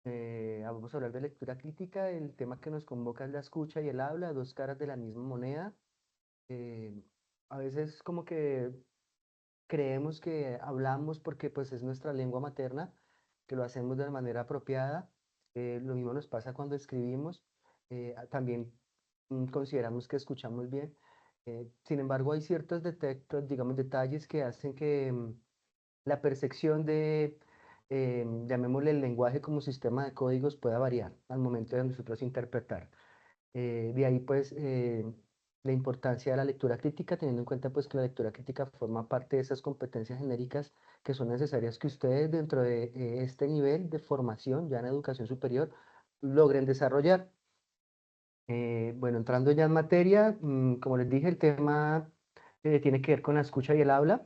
Vamos a hablar de lectura crítica. El tema que nos convoca es la escucha y el habla, dos caras de la misma moneda. Eh, a veces como que creemos que hablamos porque pues es nuestra lengua materna, que lo hacemos de la manera apropiada. Lo mismo nos pasa cuando escribimos. También consideramos que escuchamos bien. Sin embargo, hay ciertos detectos, digamos, detalles que hacen que la percepción de, llamémosle el lenguaje como sistema de códigos, pueda variar al momento de nosotros interpretar. De ahí pues la importancia de la lectura crítica, teniendo en cuenta pues que la lectura crítica forma parte de esas competencias genéricas que son necesarias que ustedes dentro de este nivel de formación, ya en educación superior, logren desarrollar. Bueno, entrando ya en materia, como les dije, el tema tiene que ver con la escucha y el habla.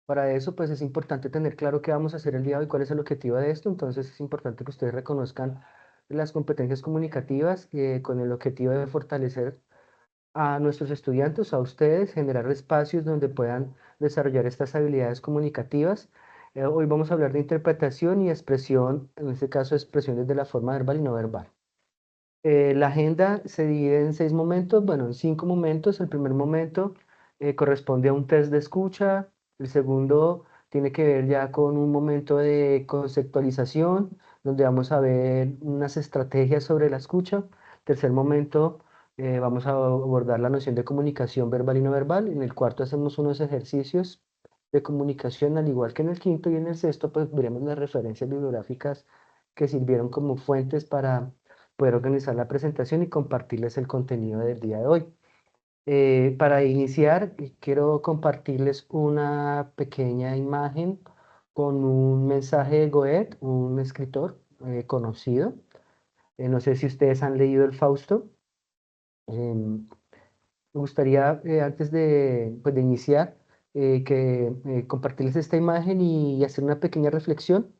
Para eso, pues es importante tener claro qué vamos a hacer el día de hoy, cuál es el objetivo de esto. Entonces, es importante que ustedes reconozcan las competencias comunicativas con el objetivo de fortalecer a nuestros estudiantes, a ustedes, generar espacios donde puedan desarrollar estas habilidades comunicativas. Hoy vamos a hablar de interpretación y expresión, en este caso, expresiones de la forma verbal y no verbal. La agenda se divide en 6 momentos, bueno, en 5 momentos. El primer momento corresponde a un test de escucha, el segundo tiene que ver ya con un momento de conceptualización, donde vamos a ver unas estrategias sobre la escucha. Tercer momento, vamos a abordar la noción de comunicación verbal y no verbal. En el cuarto hacemos unos ejercicios de comunicación, al igual que en el quinto y en el sexto, pues veremos las referencias bibliográficas que sirvieron como fuentes para poder organizar la presentación y compartirles el contenido del día de hoy. Para iniciar, quiero compartirles una pequeña imagen con un mensaje de Goethe, un escritor conocido. No sé si ustedes han leído el Fausto. Me gustaría, antes de, pues, de iniciar, compartirles esta imagen y hacer una pequeña reflexión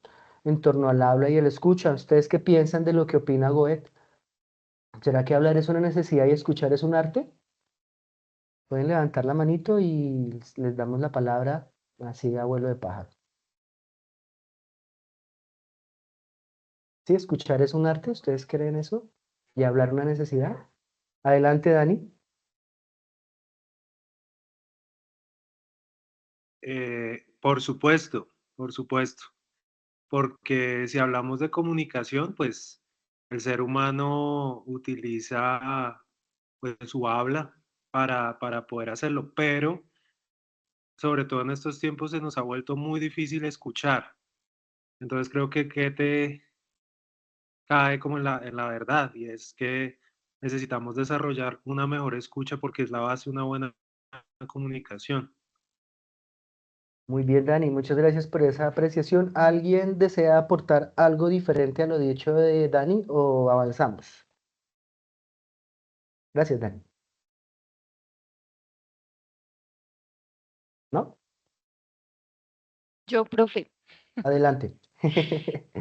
en torno al habla y el escucha. ¿Ustedes qué piensan de lo que opina Goethe? ¿Será que hablar es una necesidad y escuchar es un arte? Pueden levantar la manito y les damos la palabra así a vuelo de pájaro. ¿Sí, escuchar es un arte? ¿Ustedes creen eso? ¿Y hablar una necesidad? Adelante, Dani. Por supuesto, porque si hablamos de comunicación, pues el ser humano utiliza pues su habla para poder hacerlo, pero sobre todo en estos tiempos se nos ha vuelto muy difícil escuchar. Entonces creo que te cae como en la verdad y es que necesitamos desarrollar una mejor escucha porque es la base de una buena comunicación. Muy bien, Dani, muchas gracias por esa apreciación. ¿Alguien desea aportar algo diferente a lo dicho de Dani o avanzamos? Gracias, Dani. ¿No? Yo, profe, Adelante.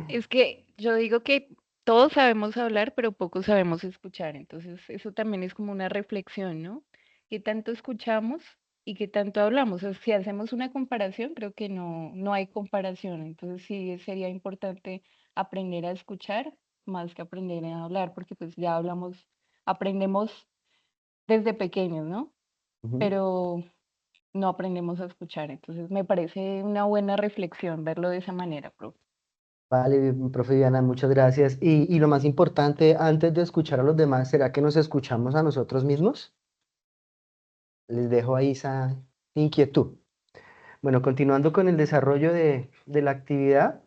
es que yo digo que todos sabemos hablar, pero pocos sabemos escuchar. Entonces, eso también es como una reflexión, ¿no? ¿Qué tanto escuchamos y qué tanto hablamos? O sea, si hacemos una comparación, creo que no hay comparación. Entonces, sí sería importante aprender a escuchar más que aprender a hablar, porque pues ya hablamos, aprendemos desde pequeños, ¿no? Ujú. Pero no aprendemos a escuchar. Entonces, me parece una buena reflexión verlo de esa manera, profe. Vale, profe Diana, muchas gracias. Y lo más importante, antes de escuchar a los demás, ¿será que nos escuchamos a nosotros mismos? Les dejo ahí esa inquietud. Bueno, continuando con el desarrollo de la actividad,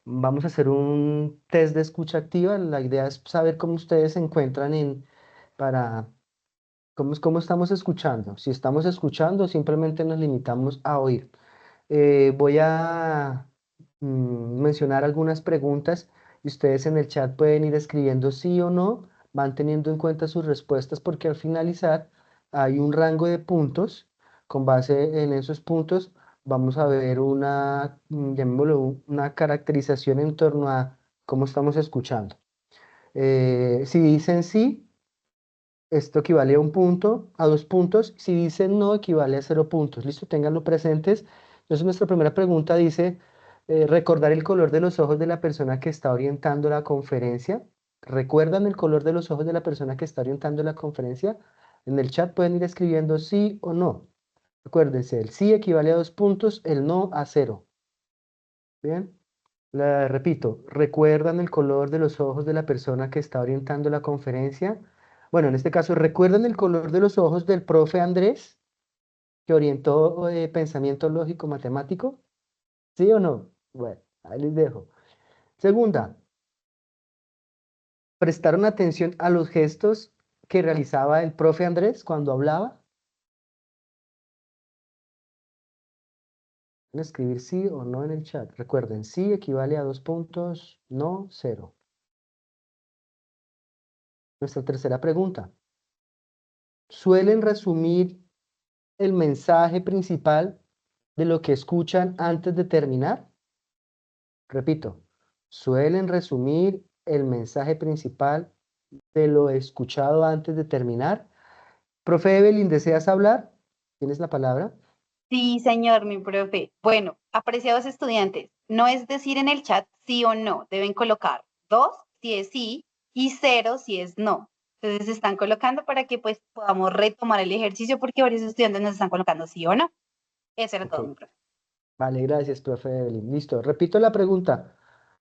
vamos a hacer un test de escucha activa. La idea es saber cómo ustedes se encuentran para, cómo estamos escuchando. Si estamos escuchando, simplemente nos limitamos a oír. Voy a mencionar algunas preguntas y ustedes en el chat pueden ir escribiendo sí o no, van teniendo en cuenta sus respuestas porque al finalizar hay un rango de puntos. Con base en esos puntos vamos a ver llamémoslo, una caracterización en torno a cómo estamos escuchando. Si dicen sí, esto equivale a 1 punto, a 2 puntos. Si dicen no, equivale a 0 puntos. ¿Listo? Ténganlo presentes. Entonces, nuestra primera pregunta dice, Recordar el color de los ojos de la persona que está orientando la conferencia. ¿Recuerdan el color de los ojos de la persona que está orientando la conferencia? En el chat pueden ir escribiendo sí o no. Acuérdense, el sí equivale a 2 puntos, el no a 0. Bien, repito, ¿recuerdan el color de los ojos de la persona que está orientando la conferencia? Bueno, en este caso, ¿recuerdan el color de los ojos del profe Andrés, que orientó pensamiento lógico matemático? ¿Sí o no? Bueno, ahí les dejo. Segunda, ¿prestaron atención a los gestos que realizaba el profe Andrés cuando hablaba? Van a escribir sí o no en el chat. Recuerden, sí equivale a 2 puntos, no 0. Nuestra tercera pregunta. ¿Suelen resumir el mensaje principal de lo que escuchan antes de terminar? Repito, ¿suelen resumir el mensaje principal de lo escuchado antes de terminar? Profe Evelyn, ¿deseas hablar? ¿Tienes la palabra? Sí, señor, mi profe. Bueno, apreciados estudiantes, no es decir en el chat sí o no, deben colocar 2 si es sí y 0 si es no. Entonces se están colocando para que pues podamos retomar el ejercicio porque varios estudiantes nos están colocando sí o no. Eso era todo, Ok. mi profe. Vale, gracias, profe Evelyn. Listo. Repito la pregunta.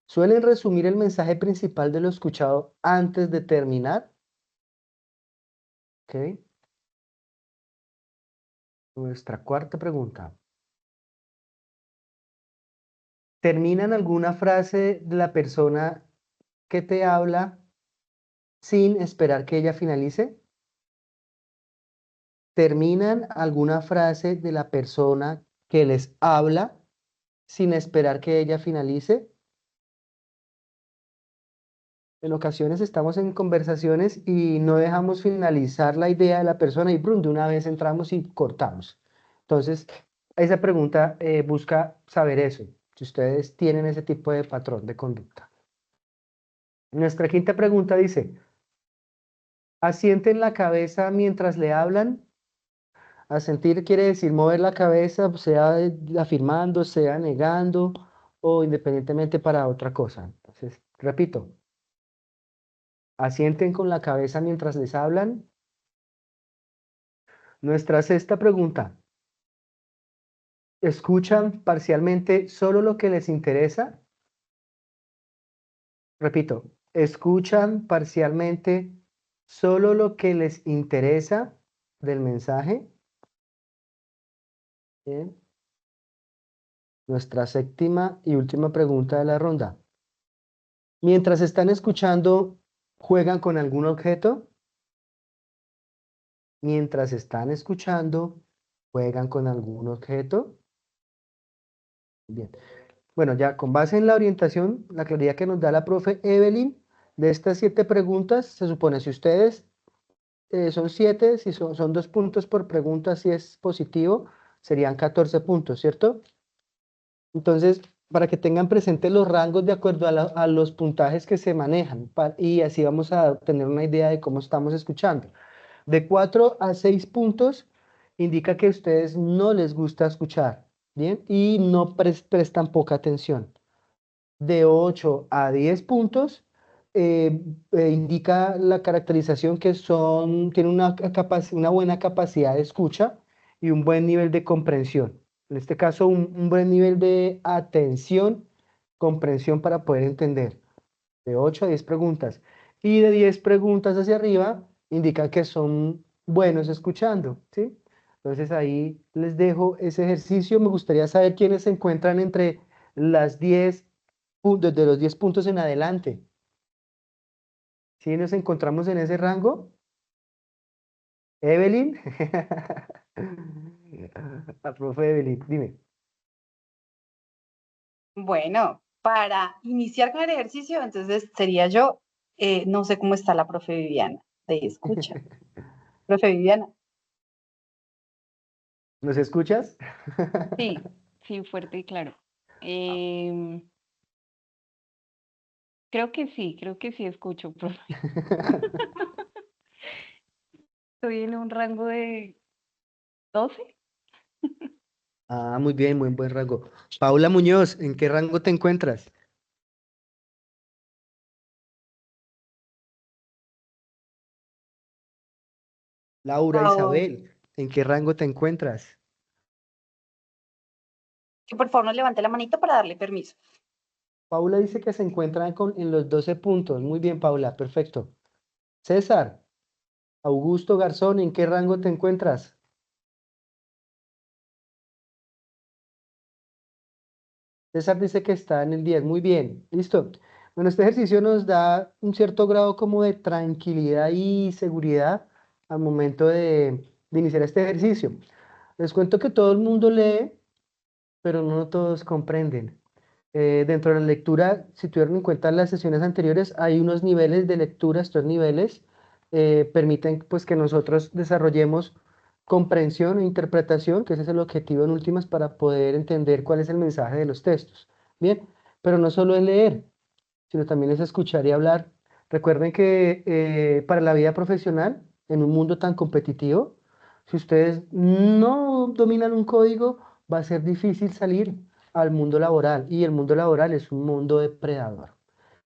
¿Suelen resumir el mensaje principal de lo escuchado antes de terminar? Ok. Nuestra cuarta pregunta. ¿Terminan alguna frase de la persona que te habla sin esperar que ella finalice? ¿Terminan alguna frase de la persona que les habla sin esperar que ella finalice? En ocasiones estamos en conversaciones y no dejamos finalizar la idea de la persona y brum, de una vez entramos y cortamos. Entonces, esa pregunta busca saber eso, si ustedes tienen ese tipo de patrón de conducta. Nuestra quinta pregunta dice, ¿asienten la cabeza mientras le hablan? Asentir quiere decir mover la cabeza, sea afirmando, sea negando o independientemente para otra cosa. Entonces, repito, asienten con la cabeza mientras les hablan. Nuestra sexta pregunta. ¿Escuchan parcialmente solo lo que les interesa? Repito, ¿escuchan parcialmente solo lo que les interesa del mensaje? Bien. Nuestra séptima y última pregunta de la ronda. Mientras están escuchando, ¿juegan con algún objeto? Mientras están escuchando, ¿juegan con algún objeto? Bien. Bueno, ya con base en la orientación, la claridad que nos da la profe Evelyn, de estas 7 preguntas, se supone si ustedes son 7, si son 2 puntos por pregunta, si es positivo, serían 14 puntos, ¿cierto? Entonces, para que tengan presente los rangos de acuerdo a los puntajes que se manejan, y así vamos a tener una idea de cómo estamos escuchando. De 4 a 6 puntos indica que a ustedes no les gusta escuchar, ¿bien? Y no prestan poca atención. De 8 a 10 puntos indica la caracterización que tienen una buena capacidad de escucha y un buen nivel de comprensión. En este caso, un buen nivel de atención, comprensión para poder entender. De 8 a 10 preguntas. Y de 10 preguntas hacia arriba indica que son buenos escuchando, ¿sí? Entonces ahí les dejo ese ejercicio. Me gustaría saber quiénes se encuentran entre las 10 puntos, de los 10 puntos en adelante. ¿Sí nos encontramos en ese rango? Evelyn. La profe Evelyn, dime. Bueno, para iniciar con el ejercicio, entonces sería yo, no sé cómo está la profe Viviana, de escucha. Profe Viviana. ¿Nos escuchas? Sí, sí, fuerte y claro. Em, creo que sí escucho, profe. Estoy en un rango de 12. Ah, muy bien, muy buen rango. Paula Muñoz, ¿en qué rango te encuentras? Laura Paola, Isabel, ¿en qué rango te encuentras? que por favor nos levante la manito para darle permiso. Paula dice que se encuentra en los 12 puntos. Muy bien, Paula, perfecto. César, Augusto Garzón, ¿en qué rango te encuentras? César dice que está en el 10. Muy bien, listo. Bueno, este ejercicio nos da un cierto grado como de tranquilidad y seguridad al momento de iniciar este ejercicio. Les cuento que todo el mundo lee, pero no todos comprenden. Dentro de la lectura, si tuvieron en cuenta las sesiones anteriores, hay unos niveles de lectura. Estos niveles permiten pues, que nosotros desarrollemos comprensión e interpretación, que ese es el objetivo en últimas para poder entender cuál es el mensaje de los textos. Bien, pero no solo es leer, sino también es escuchar y hablar. Recuerden que para la vida profesional, en un mundo tan competitivo, si ustedes no dominan un código, va a ser difícil salir al mundo laboral, y el mundo laboral es un mundo depredador.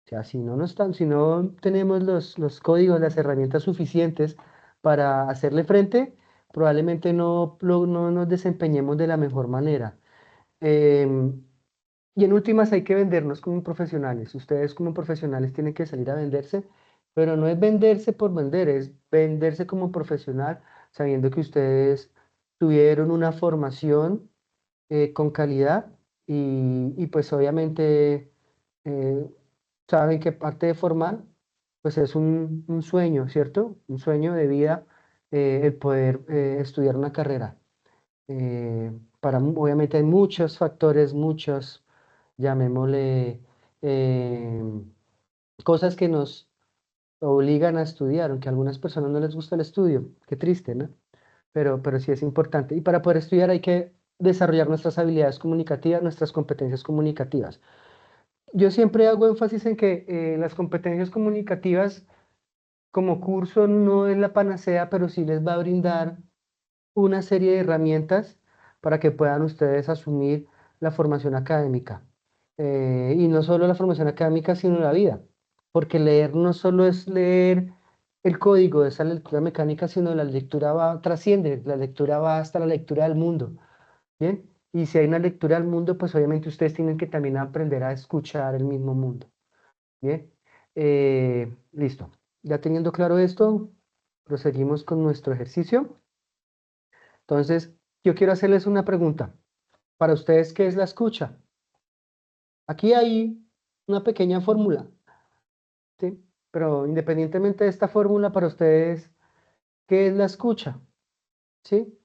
O sea, si no tenemos los códigos, las herramientas suficientes para hacerle frente, probablemente no nos desempeñemos de la mejor manera. Em, y en últimas hay que vendernos como profesionales. Ustedes como profesionales tienen que salir a venderse, pero no es venderse por vender, es venderse como profesional, sabiendo que ustedes tuvieron una formación con calidad y pues obviamente eh, saben que parte de formar pues es un sueño, ¿cierto? Un sueño de vida, el poder estudiar una carrera. Obviamente hay muchos factores, muchos, llamémosle, eh, cosas que nos obligan a estudiar, aunque a algunas personas no les gusta el estudio. Qué triste, ¿no? Pero sí es importante. Y para poder estudiar hay que desarrollar nuestras habilidades comunicativas, nuestras competencias comunicativas. Yo siempre hago énfasis en que las competencias comunicativas como curso no es la panacea, pero sí les va a brindar una serie de herramientas para que puedan ustedes asumir la formación académica. Y no solo la formación académica, sino la vida. Porque leer no solo es leer el código de esa lectura mecánica, sino la lectura va, trasciende, la lectura va hasta la lectura del mundo. ¿Bien? Y si hay una lectura del mundo, pues obviamente ustedes tienen que también aprender a escuchar el mismo mundo. Bien, listo. Ya teniendo claro esto, proseguimos con nuestro ejercicio. Entonces, yo quiero hacerles una pregunta. Para ustedes, ¿qué es la escucha? Aquí hay una pequeña fórmula, ¿sí? Pero independientemente de esta fórmula, para ustedes, ¿qué es la escucha? ¿Sí?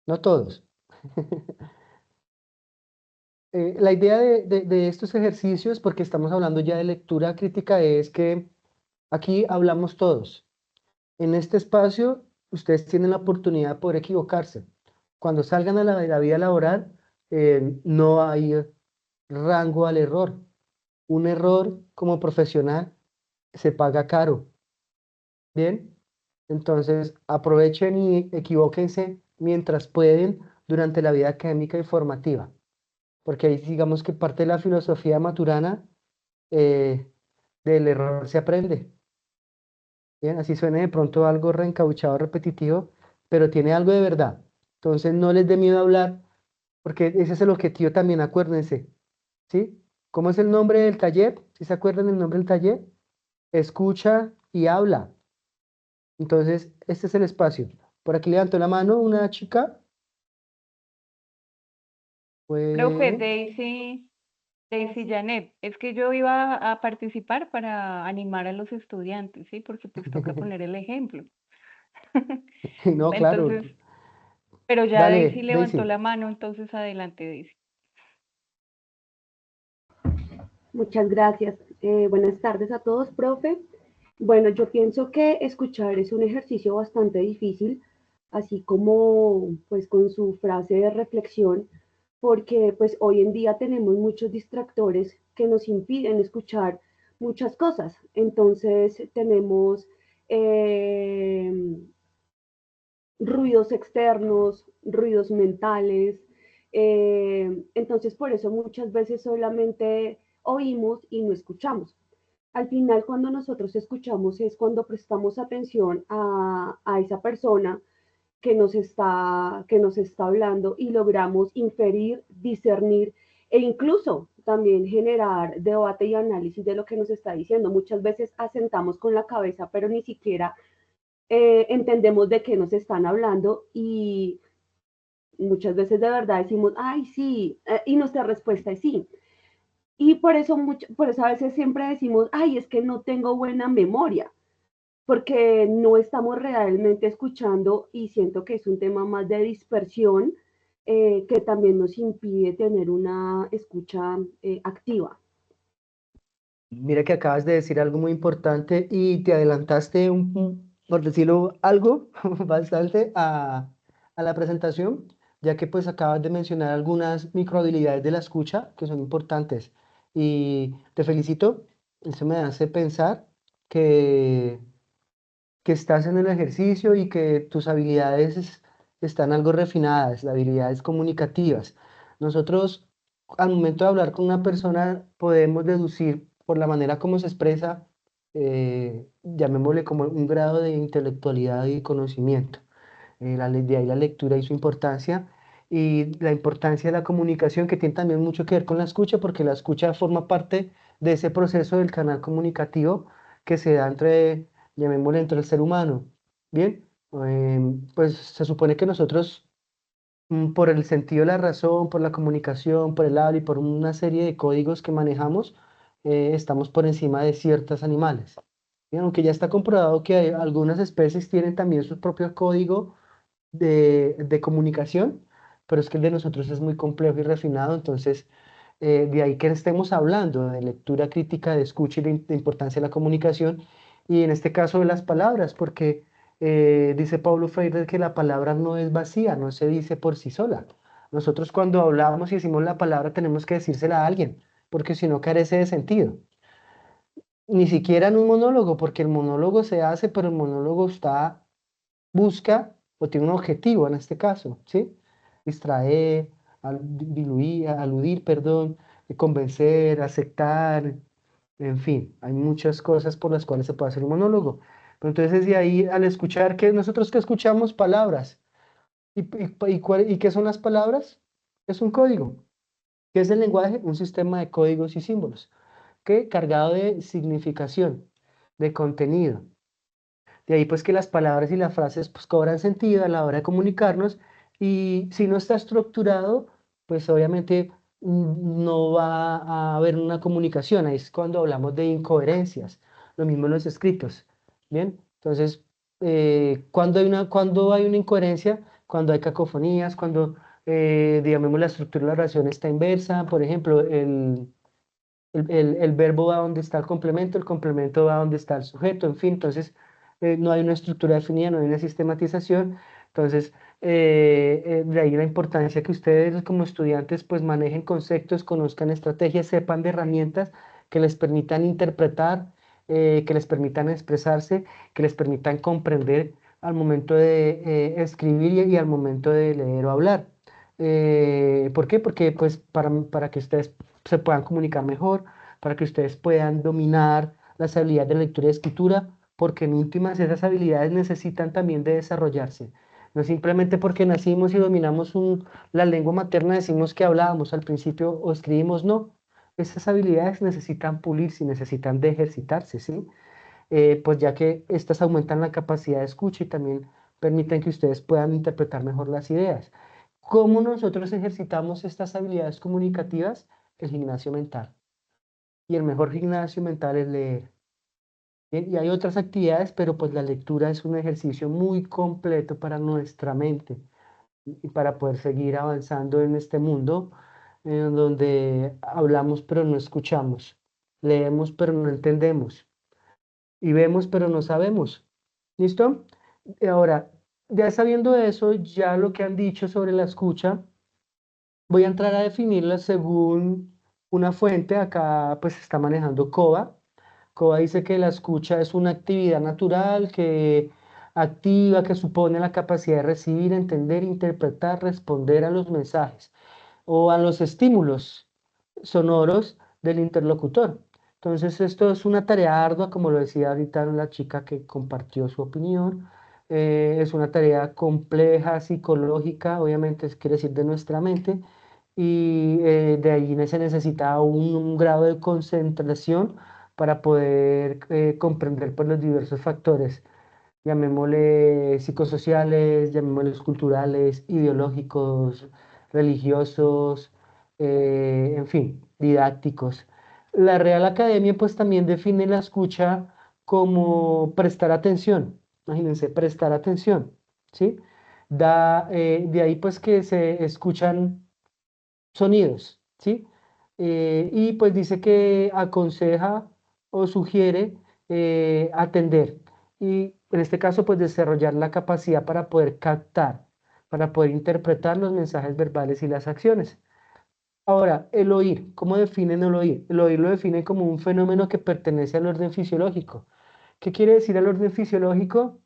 No todos. La idea de estos ejercicios, porque estamos hablando ya de lectura crítica, es que aquí hablamos todos. En este espacio, ustedes tienen la oportunidad de poder equivocarse. Cuando salgan a la vida laboral, no hay rango al error. Un error como profesional se paga caro. Bien, entonces aprovechen y equivóquense mientras pueden durante la vida académica y formativa, porque ahí digamos que parte de la filosofía maturana, eh, del error se aprende. Bien, así suene de pronto algo reencauchado, repetitivo, pero tiene algo de verdad. Entonces no les dé miedo hablar, porque ese es el objetivo también, acuérdense, ¿sí? ¿Cómo es el nombre del taller? ¿Sí se acuerdan el nombre del taller? Escucha y habla. Entonces, este es el espacio. Por aquí levantó la mano una chica. Profe, Fue... Daisy Janet, es que yo iba a participar para animar a los estudiantes, ¿sí? Porque pues toca poner el ejemplo. No, claro. Entonces, pero ya Daisy Dale, levantó Daisy. la mano, entonces adelante, Daisy. Muchas gracias. Buenas tardes a todos, profe. Bueno, yo pienso que escuchar es un ejercicio bastante difícil, así como pues con su frase de reflexión, porque pues hoy en día tenemos muchos distractores que nos impiden escuchar muchas cosas. Entonces tenemos eh, ruidos externos, ruidos mentales. Entonces, por eso muchas veces solamente oímos y no escuchamos. Al final, cuando nosotros escuchamos es cuando prestamos atención a esa persona que nos está hablando y logramos inferir, discernir e incluso también generar debate y análisis de lo que nos está diciendo. Muchas veces asentamos con la cabeza, pero ni siquiera entendemos de qué nos están hablando y muchas veces de verdad decimos, ay, sí, y nuestra respuesta es sí. Y por eso a veces siempre decimos, ay, es que no tengo buena memoria, porque no estamos realmente escuchando y siento que es un tema más de dispersión que también nos impide tener una escucha activa. Mira que acabas de decir algo muy importante y te adelantaste, por decirlo algo, bastante a la presentación, ya que pues acabas de mencionar algunas microhabilidades de la escucha que son importantes. Y te felicito, eso me hace pensar que, que estás en el ejercicio y que tus habilidades están algo refinadas, las habilidades comunicativas. Nosotros, al momento de hablar con una persona, podemos deducir por la manera como se expresa, llamémosle como un grado de intelectualidad y conocimiento. De ahí la lectura y su importancia, y la importancia de la comunicación, que tiene también mucho que ver con la escucha, porque la escucha forma parte de ese proceso del canal comunicativo que se da entre, llamémosle, entre el ser humano. Bien, pues se supone que nosotros, por el sentido de la razón, por la comunicación, por el habla y por una serie de códigos que manejamos, estamos por encima de ciertos animales. Bien, aunque ya está comprobado que algunas especies tienen también su propio código de comunicación, pero es que el de nosotros es muy complejo y refinado, entonces de ahí que estemos hablando de lectura crítica, de escucha y de importancia de la comunicación, y en este caso de las palabras, porque dice Paulo Freire que la palabra no es vacía, no se dice por sí sola. Nosotros cuando hablamos y decimos la palabra tenemos que decírsela a alguien, porque si no carece de sentido. Ni siquiera en un monólogo, porque el monólogo se hace, pero el monólogo busca o tiene un objetivo en este caso, ¿sí? Distraer, aludir, perdón, convencer, aceptar, en fin, hay muchas cosas por las cuales se puede hacer un monólogo. Pero entonces de ahí al escuchar, que nosotros que escuchamos palabras, ¿y qué son las palabras? Es un código. ¿Qué es el lenguaje? Un sistema de códigos y símbolos, que cargado de significación, de contenido. De ahí pues que las palabras y las frases pues cobran sentido a la hora de comunicarnos, y si no está estructurado, pues obviamente no va a haber una comunicación. Ahí es cuando hablamos de incoherencias, lo mismo en los escritos. Bien, entonces, cuando hay una incoherencia, cuando hay cacofonías, cuando, digamos, la estructura de la oración está inversa, por ejemplo, el verbo va donde está el complemento va donde está el sujeto, en fin, entonces no hay una estructura definida, no hay una sistematización, entonces de ahí la importancia que ustedes como estudiantes pues manejen conceptos, conozcan estrategias, sepan de herramientas que les permitan interpretar, que les permitan expresarse, que les permitan comprender al momento de escribir y al momento de leer o hablar. ¿Por qué? Porque pues para que ustedes se puedan comunicar mejor, para que ustedes puedan dominar las habilidades de lectura y escritura, porque en últimas esas habilidades necesitan también de desarrollarse. No simplemente porque nacimos y dominamos la lengua materna decimos que hablábamos al principio o escribimos, no. Esas habilidades necesitan pulirse y necesitan de ejercitarse, ¿sí? Pues ya que estas aumentan la capacidad de escucha y también permiten que ustedes puedan interpretar mejor las ideas. ¿Cómo nosotros ejercitamos estas habilidades comunicativas? El gimnasio mental. Y el mejor gimnasio mental es leer. Bien, y hay otras actividades, pero pues la lectura es un ejercicio muy completo para nuestra mente y para poder seguir avanzando en este mundo en donde hablamos pero no escuchamos, leemos pero no entendemos y vemos pero no sabemos. ¿Listo? Ahora, ya sabiendo eso, ya lo que han dicho sobre la escucha, voy a entrar a definirla según una fuente. Acá pues está manejando COBA. COBA dice que la escucha es una actividad natural que activa que supone la capacidad de recibir, entender, interpretar, responder a los mensajes o a los estímulos sonoros del interlocutor. Entonces, esto es una tarea ardua, como lo decía ahorita la chica que compartió su opinión. Es una tarea compleja, psicológica, obviamente quiere decir de nuestra mente, y de ahí se necesita un grado de concentración para poder comprender pues, los diversos factores, llamémosle psicosociales, llamémosles culturales, ideológicos, religiosos, en fin, didácticos. La Real Academia pues también define la escucha como prestar atención, imagínense, prestar atención, ¿sí? De ahí pues que se escuchan sonidos, ¿sí? Y pues dice que aconseja o sugiere atender y en este caso pues desarrollar la capacidad para poder captar, para poder interpretar los mensajes verbales y las acciones. Ahora, el oír, ¿cómo definen el oír? El oír lo definen como un fenómeno que pertenece al orden fisiológico. ¿Qué quiere decir el orden fisiológico?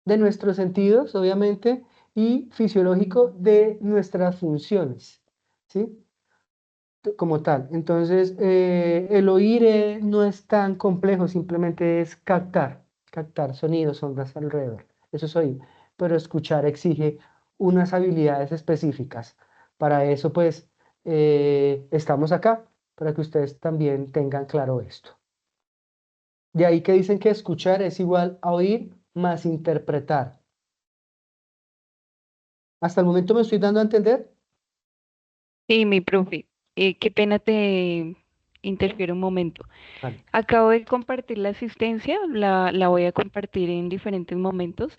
De nuestros sentidos, obviamente, y fisiológico de nuestras funciones, ¿sí? Como tal. Entonces, el oír no es tan complejo, simplemente es captar sonidos, ondas alrededor. Eso es oír. Pero escuchar exige unas habilidades específicas. Para eso, pues, estamos acá, para que ustedes también tengan claro esto. De ahí que dicen que escuchar es igual a oír más interpretar. ¿Hasta el momento me estoy dando a entender? Sí, mi profe, qué pena te interfiero un momento. Vale. Acabo de compartir la asistencia, la voy a compartir en diferentes momentos.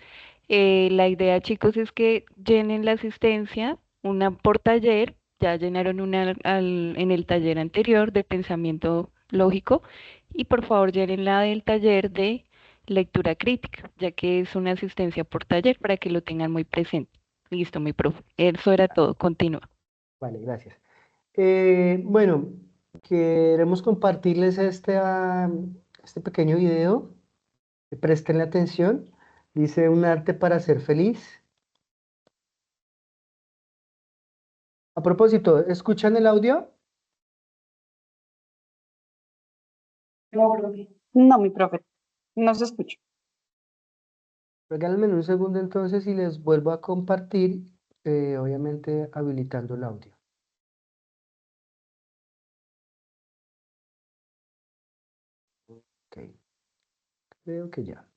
La idea, chicos, es que llenen la asistencia, una por taller, ya llenaron una en el taller anterior de pensamiento lógico, y por favor llenen la del taller de lectura crítica, ya que es una asistencia por taller para que lo tengan muy presente. Listo, mi profe. Eso era todo. Continúa. Vale, gracias. Bueno, queremos compartirles este pequeño video. Prestenle atención. Dice un arte para ser feliz. A propósito, ¿escuchan el audio? No, mi profe, no se escucha. Regálenme un segundo entonces y les vuelvo a compartir, obviamente habilitando el audio. Ok, creo que ya.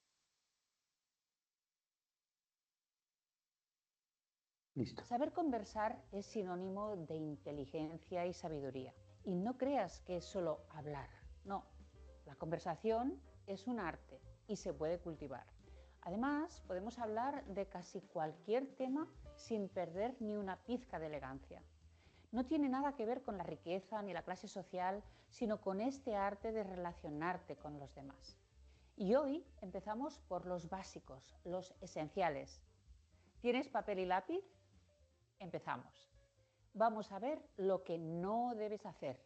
Listo. Saber conversar es sinónimo de inteligencia y sabiduría. Y no creas que es solo hablar. No, la conversación es un arte y se puede cultivar. Además, podemos hablar de casi cualquier tema sin perder ni una pizca de elegancia. No tiene nada que ver con la riqueza ni la clase social, sino con este arte de relacionarte con los demás. Y hoy empezamos por los básicos, los esenciales. ¿Tienes papel y lápiz? Empezamos. Vamos a ver lo que no debes hacer.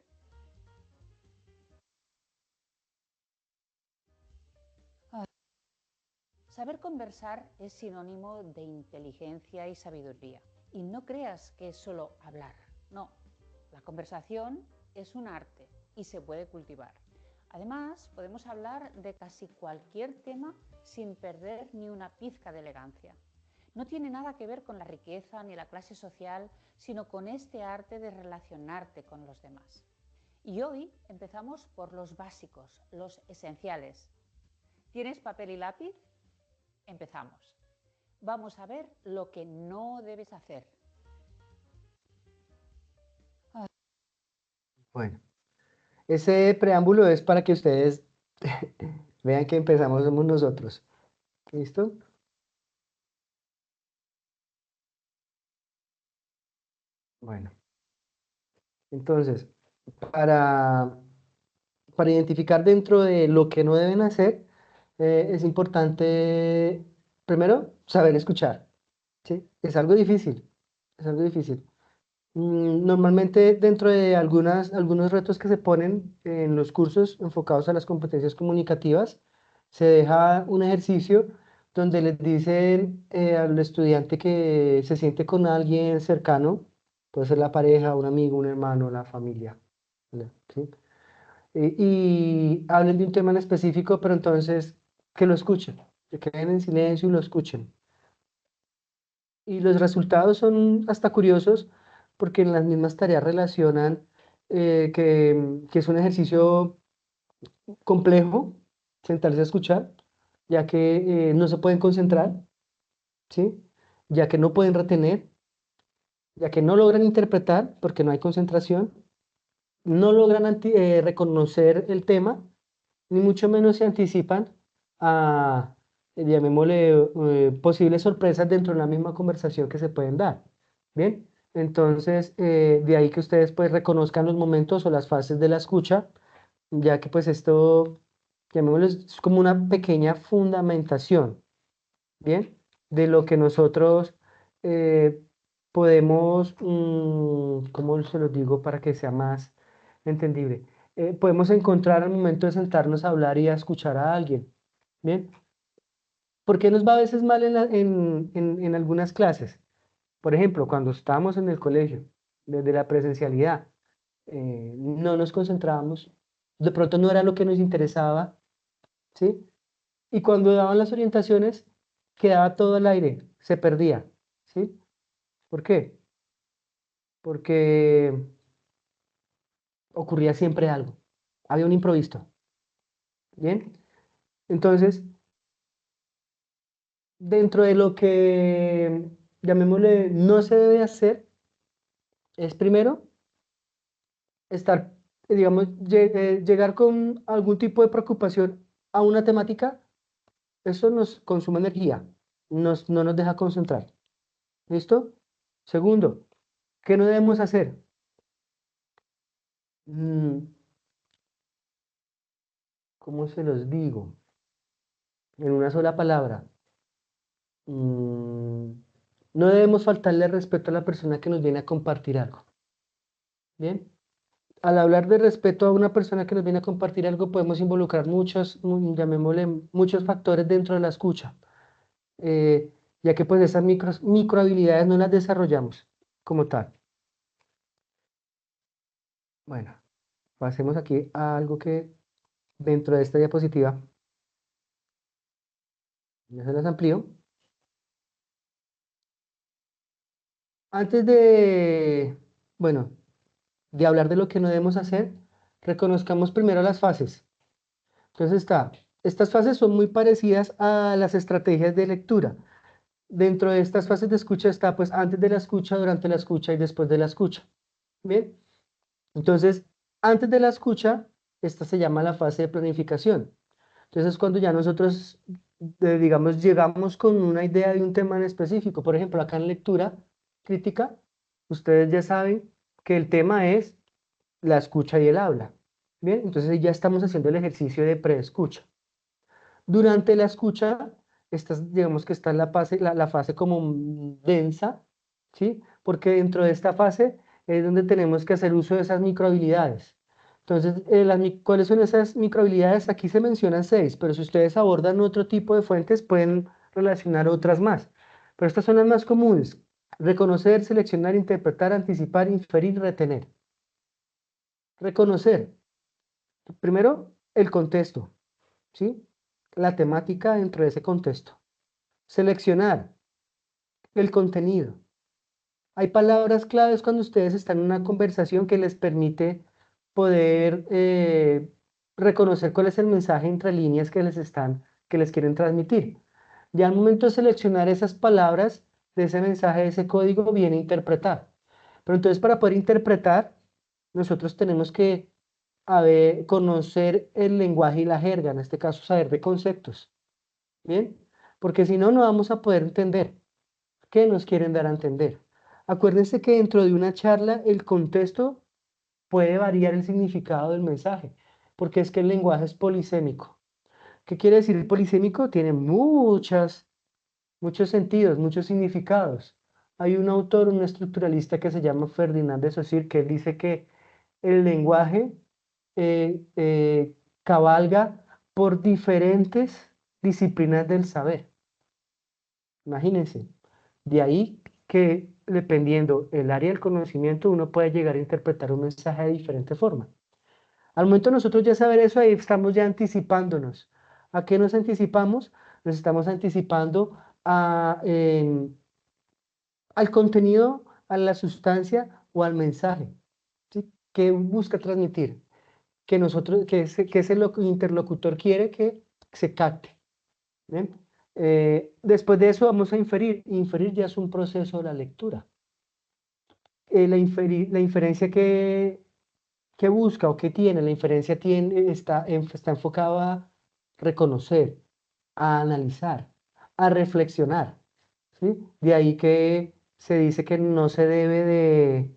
Saber conversar es sinónimo de inteligencia y sabiduría. Y no creas que es solo hablar. No, la conversación es un arte y se puede cultivar. Además, podemos hablar de casi cualquier tema sin perder ni una pizca de elegancia. No tiene nada que ver con la riqueza ni la clase social, sino con este arte de relacionarte con los demás. Y hoy empezamos por los básicos, los esenciales. ¿Tienes papel y lápiz? Empezamos. Vamos a ver lo que no debes hacer. Bueno, ese preámbulo es para que ustedes vean que empezamos somos nosotros. ¿Listo? Bueno, entonces, para, para identificar dentro de lo que no deben hacer, es importante, primero, saber escuchar, ¿sí? Es algo difícil, es algo difícil. Normalmente dentro de algunos retos que se ponen en los cursos enfocados a las competencias comunicativas, se deja un ejercicio donde les dicen al estudiante que se siente con alguien cercano, puede ser la pareja, un amigo, un hermano, la familia, ¿vale? ¿Sí? Y hablen de un tema en específico, pero entonces que lo escuchen, que queden en silencio y lo escuchen. Y los resultados son hasta curiosos porque en las mismas tareas relacionan que es un ejercicio complejo sentarse a escuchar, ya que no se pueden concentrar, ¿sí? Ya que no pueden retener, ya que no logran interpretar porque no hay concentración, no logran reconocer el tema, ni mucho menos se anticipan a, llamémosle, posibles sorpresas dentro de la misma conversación que se pueden dar. Bien, entonces de ahí que ustedes pues reconozcan los momentos o las fases de la escucha, ya que pues esto, llamémoslo, es como una pequeña fundamentación, ¿bien? De lo que nosotros eh, podemos, ¿cómo se los digo para que sea más entendible? Podemos encontrar al momento de sentarnos a hablar y a escuchar a alguien, ¿bien? ¿Por qué nos va a veces mal en algunas clases? Por ejemplo, cuando estábamos en el colegio, desde la presencialidad, no nos concentrábamos, de pronto no era lo que nos interesaba, ¿sí? Y cuando daban las orientaciones, quedaba todo al aire, se perdía, ¿sí? ¿Por qué? Porque ocurría siempre algo, había un imprevisto, ¿bien? Entonces, dentro de lo que, llamémosle, no se debe hacer, es primero estar, digamos, llegar con algún tipo de preocupación a una temática, eso nos consume energía, no nos deja concentrar. ¿Listo? Segundo, ¿qué no debemos hacer? Mm, ¿Cómo se los digo? En una sola palabra. Mm, no debemos faltarle respeto a la persona que nos viene a compartir algo. ¿Bien? Al hablar de respeto a una persona que nos viene a compartir algo, podemos involucrar muchos, llamémosle, muchos factores dentro de la escucha, eh, ya que pues esas micro habilidades no las desarrollamos como tal. Bueno, pasemos aquí a algo que dentro de esta diapositiva, ya se las amplío. Antes de, bueno, de hablar de lo que no debemos hacer, reconozcamos primero las fases. Entonces estas fases son muy parecidas a las estrategias de lectura. Dentro de estas fases de escucha está pues antes de la escucha, durante la escucha y después de la escucha. Bien, entonces antes de la escucha, esta se llama la fase de planificación. Entonces cuando ya nosotros, digamos, llegamos con una idea de un tema en específico, por ejemplo, acá en lectura crítica, ustedes ya saben que el tema es la escucha y el habla. Bien, entonces ya estamos haciendo el ejercicio de preescucha. Durante la escucha, digamos que está la fase como densa, ¿sí? Porque dentro de esta fase es donde tenemos que hacer uso de esas microhabilidades. Entonces, ¿cuáles son esas microhabilidades? Aquí se mencionan 6, pero si ustedes abordan otro tipo de fuentes, pueden relacionar otras más. Pero estas son las más comunes. Reconocer, seleccionar, interpretar, anticipar, inferir, retener. Reconocer, primero, el contexto, ¿sí? La temática dentro de ese contexto. Seleccionar el contenido. Hay palabras claves cuando ustedes están en una conversación que les permite poder reconocer cuál es el mensaje entre líneas que les quieren transmitir. Ya al momento de seleccionar esas palabras de ese mensaje, de ese código, viene a interpretar. Pero entonces para poder interpretar, nosotros tenemos que conocer el lenguaje y la jerga, en este caso saber de conceptos, ¿bien? Porque si no, no vamos a poder entender qué nos quieren dar a entender. Acuérdense que dentro de una charla el contexto puede variar el significado del mensaje, porque es que el lenguaje es polisémico. ¿Qué quiere decir polisémico? Tiene muchos sentidos, muchos significados. Hay un autor, un estructuralista que se llama Ferdinand de Saussure, que dice que el lenguaje cabalga por diferentes disciplinas del saber. Imagínense. De ahí que, dependiendo el área del conocimiento, uno puede llegar a interpretar un mensaje de diferente forma. Al momento de nosotros ya saber eso, ahí estamos ya anticipándonos. ¿A qué nos anticipamos? Nos estamos anticipando al contenido, a la sustancia o al mensaje, ¿sí? Que busca transmitir, que ese interlocutor quiere que se capte. ¿Bien? Después de eso vamos a inferir. Inferir ya es un proceso de la lectura. La inferencia que busca o que tiene, la inferencia está enfocada a reconocer, a analizar, a reflexionar, ¿sí? De ahí que se dice que no se debe de,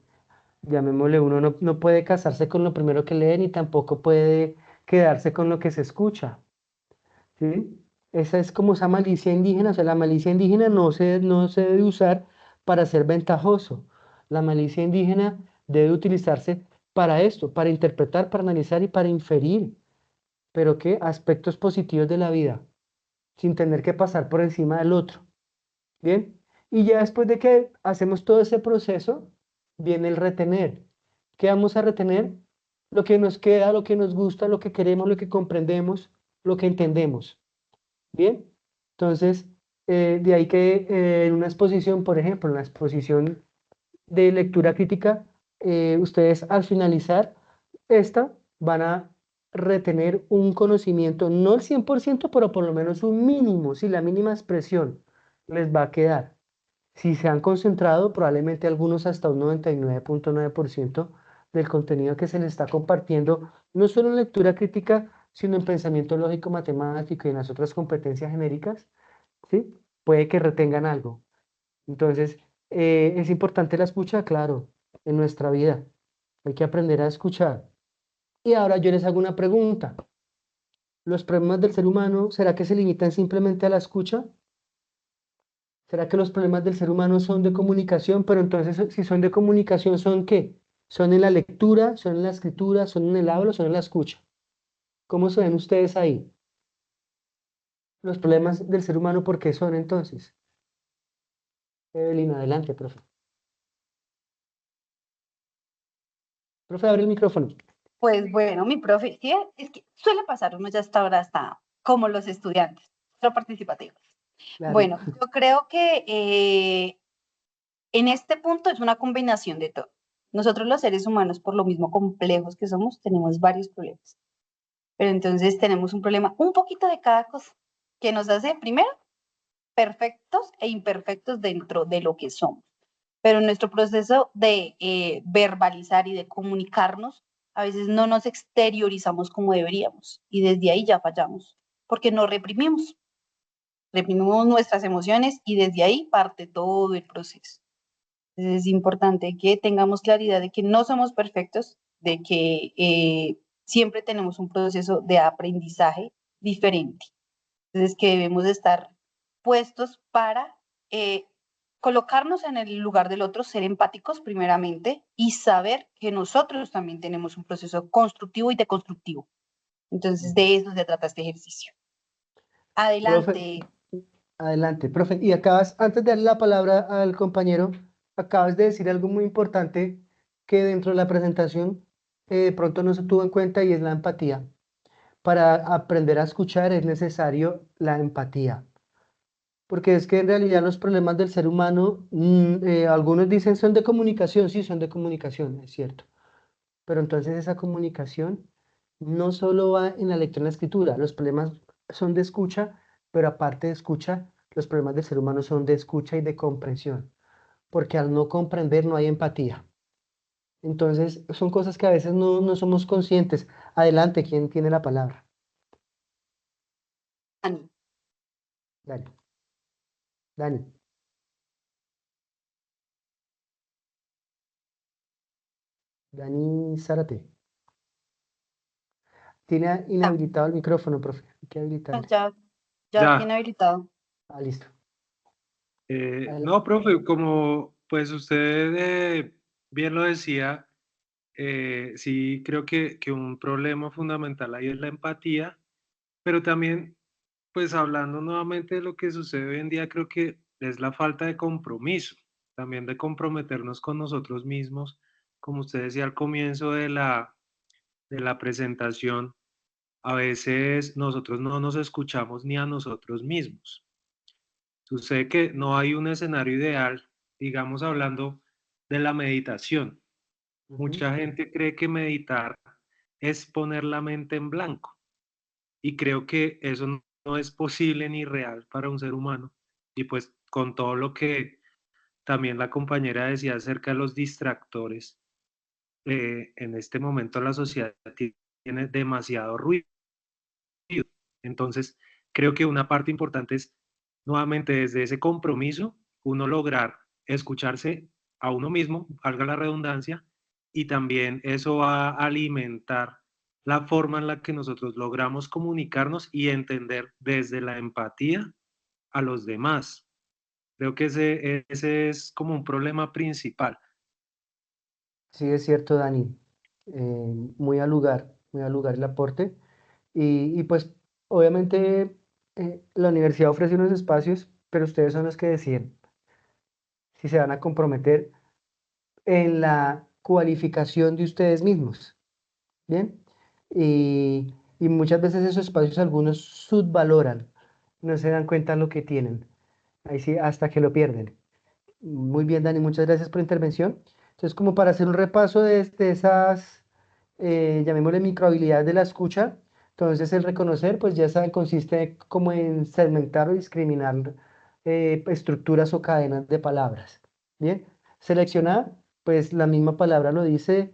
llamémosle, uno no puede casarse con lo primero que lee ni tampoco puede quedarse con lo que se escucha, ¿sí? Esa es como esa malicia indígena, o sea, la malicia indígena no se debe usar para ser ventajoso. La malicia indígena debe utilizarse para esto, para interpretar, para analizar y para inferir, pero ¿qué? Aspectos positivos de la vida, sin tener que pasar por encima del otro. ¿Bien? Y ya después de que hacemos todo ese proceso, viene el retener. ¿Qué vamos a retener? Lo que nos queda, lo que nos gusta, lo que queremos, lo que comprendemos, lo que entendemos. ¿Bien? Entonces, de ahí que en una exposición, por ejemplo, en la exposición de lectura crítica, ustedes al finalizar esta van a retener un conocimiento, no el 100%, pero por lo menos un mínimo, si la mínima expresión les va a quedar. Si se han concentrado, probablemente algunos hasta un 99.9% del contenido que se les está compartiendo, no solo en lectura crítica, sino en pensamiento lógico, matemático y en las otras competencias genéricas, ¿sí? Puede que retengan algo. Entonces, es importante la escucha, claro, en nuestra vida. Hay que aprender a escuchar. Y ahora yo les hago una pregunta. ¿Los problemas del ser humano, será que se limitan simplemente a la escucha? ¿Será que los problemas del ser humano son de comunicación? Pero entonces, si son de comunicación, ¿son qué? ¿Son en la lectura, son en la escritura, son en el habla, son en la escucha? ¿Cómo se ven ustedes ahí? Los problemas del ser humano, ¿por qué son entonces? Evelyn, adelante, profe. Profe, abre el micrófono. Pues bueno, mi profe, ¿sí? Es que suele pasar, uno ya está ahora está como los estudiantes, pero participativos. Claro. Bueno, yo creo que en este punto es una combinación de todo. Nosotros los seres humanos, por lo mismo complejos que somos, tenemos varios problemas. Pero entonces tenemos un problema, un poquito de cada cosa, que nos hace, primero, perfectos e imperfectos dentro de lo que somos. Pero en nuestro proceso de verbalizar y de comunicarnos, a veces no nos exteriorizamos como deberíamos y desde ahí ya fallamos, porque nos reprimimos nuestras emociones y desde ahí parte todo el proceso. Entonces es importante que tengamos claridad de que no somos perfectos, de que siempre tenemos un proceso de aprendizaje diferente. Entonces que debemos de estar puestos para colocarnos en el lugar del otro, ser empáticos primeramente y saber que nosotros también tenemos un proceso constructivo y deconstructivo. Entonces de eso se trata este ejercicio. Profe, Adelante. adelante, profe. Y antes de darle la palabra al compañero, acabas de decir algo muy importante que dentro de la presentación de pronto no se tuvo en cuenta y es la empatía. Para aprender a escuchar es necesario la empatía. Porque es que en realidad los problemas del ser humano, algunos dicen son de comunicación, sí, son de comunicación, es cierto. Pero entonces esa comunicación no solo va en la lectura y en la escritura, los problemas son de escucha, pero aparte de escucha, los problemas del ser humano son de escucha y de comprensión, porque al no comprender no hay empatía. Entonces son cosas que a veces no somos conscientes. Adelante, ¿quién tiene la palabra? Ani. Dani. Dani. Dani Zárate. Tiene Ah, inhabilitado el micrófono, profe. Hay que habilitarle. ya tiene Ya. habilitado. Ah, listo. No, Adelante. profe, como pues usted bien lo decía, sí creo que un problema fundamental ahí es la empatía, pero también, pues hablando nuevamente de lo que sucede hoy en día, creo que es la falta de compromiso, también de comprometernos con nosotros mismos, como usted decía al comienzo de la presentación. A veces nosotros no nos escuchamos ni a nosotros mismos. Sucede que no hay un escenario ideal, digamos hablando de la meditación. Mucha gente cree que meditar es poner la mente en blanco y creo que eso no es posible ni real para un ser humano. Y pues con todo lo que también la compañera decía acerca de los distractores, en este momento la sociedad tiene demasiado ruido. Entonces, creo que una parte importante es nuevamente desde ese compromiso, uno lograr escucharse a uno mismo, valga la redundancia, y también eso va a alimentar la forma en la que nosotros logramos comunicarnos y entender desde la empatía a los demás. Creo que ese es como un problema principal. Sí, es cierto, Dani. Muy al lugar el aporte. Y pues, obviamente, la universidad ofrece unos espacios, pero ustedes son los que deciden si se van a comprometer en la cualificación de ustedes mismos. ¿Bien? Y muchas veces esos espacios algunos subvaloran, no se dan cuenta de lo que tienen. Ahí sí, hasta que lo pierden. Muy bien, Dani, muchas gracias por la intervención. Entonces, como para hacer un repaso de esas, llamémosle microhabilidades de la escucha, entonces el reconocer, pues ya saben, consiste como en segmentar o discriminar estructuras o cadenas de palabras. Bien, seleccionar, pues la misma palabra lo dice,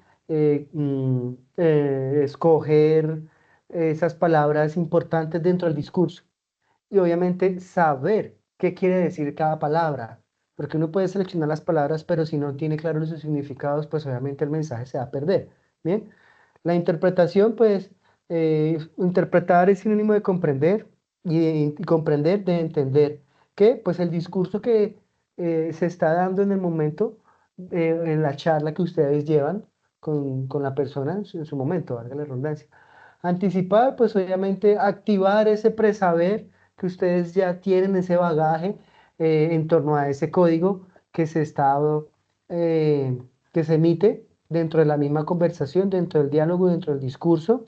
escoger esas palabras importantes dentro del discurso y obviamente saber qué quiere decir cada palabra, porque uno puede seleccionar las palabras, pero si no tiene claros sus significados, pues obviamente el mensaje se va a perder. Bien, la interpretación, pues interpretar es sinónimo de comprender y comprender de entender que pues el discurso que se está dando en el momento, en la charla que ustedes llevan con la persona en su momento, valga la redundancia. Anticipar, pues obviamente activar ese presaber que ustedes ya tienen, ese bagaje en torno a ese código que se está, que se emite dentro de la misma conversación, dentro del diálogo, dentro del discurso.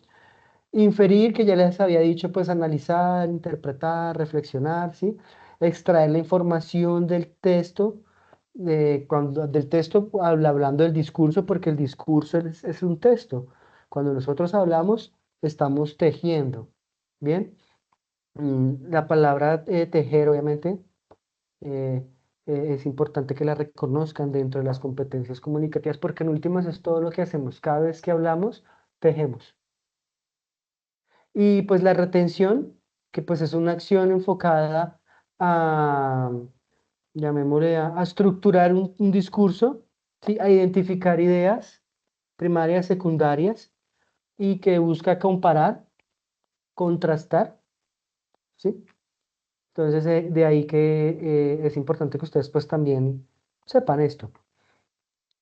Inferir, que ya les había dicho, pues analizar, interpretar, reflexionar, ¿sí? Extraer la información del texto, del texto hablando del discurso, porque el discurso es un texto. Cuando nosotros hablamos, estamos tejiendo, ¿bien? La palabra tejer, obviamente, eh, es importante que la reconozcan dentro de las competencias comunicativas, porque en últimas es todo lo que hacemos. Cada vez que hablamos, tejemos. Y pues la retención, que pues es una acción enfocada a, llamémosle, a estructurar un discurso, ¿sí? A identificar ideas primarias, secundarias, y que busca comparar, contrastar, ¿sí? Entonces, de ahí que es importante que ustedes pues también sepan esto.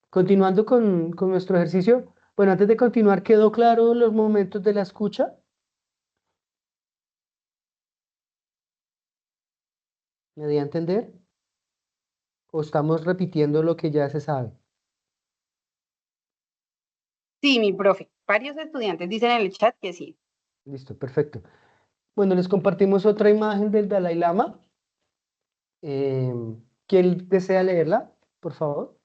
Continuando con nuestro ejercicio, bueno, antes de continuar, ¿quedó claro los momentos de la escucha? ¿Me di a entender? ¿O estamos repitiendo lo que ya se sabe? Sí, mi profe. Varios estudiantes dicen en el chat que sí. Listo, perfecto. Bueno, les compartimos otra imagen del Dalai Lama. ¿Quién desea leerla, por favor?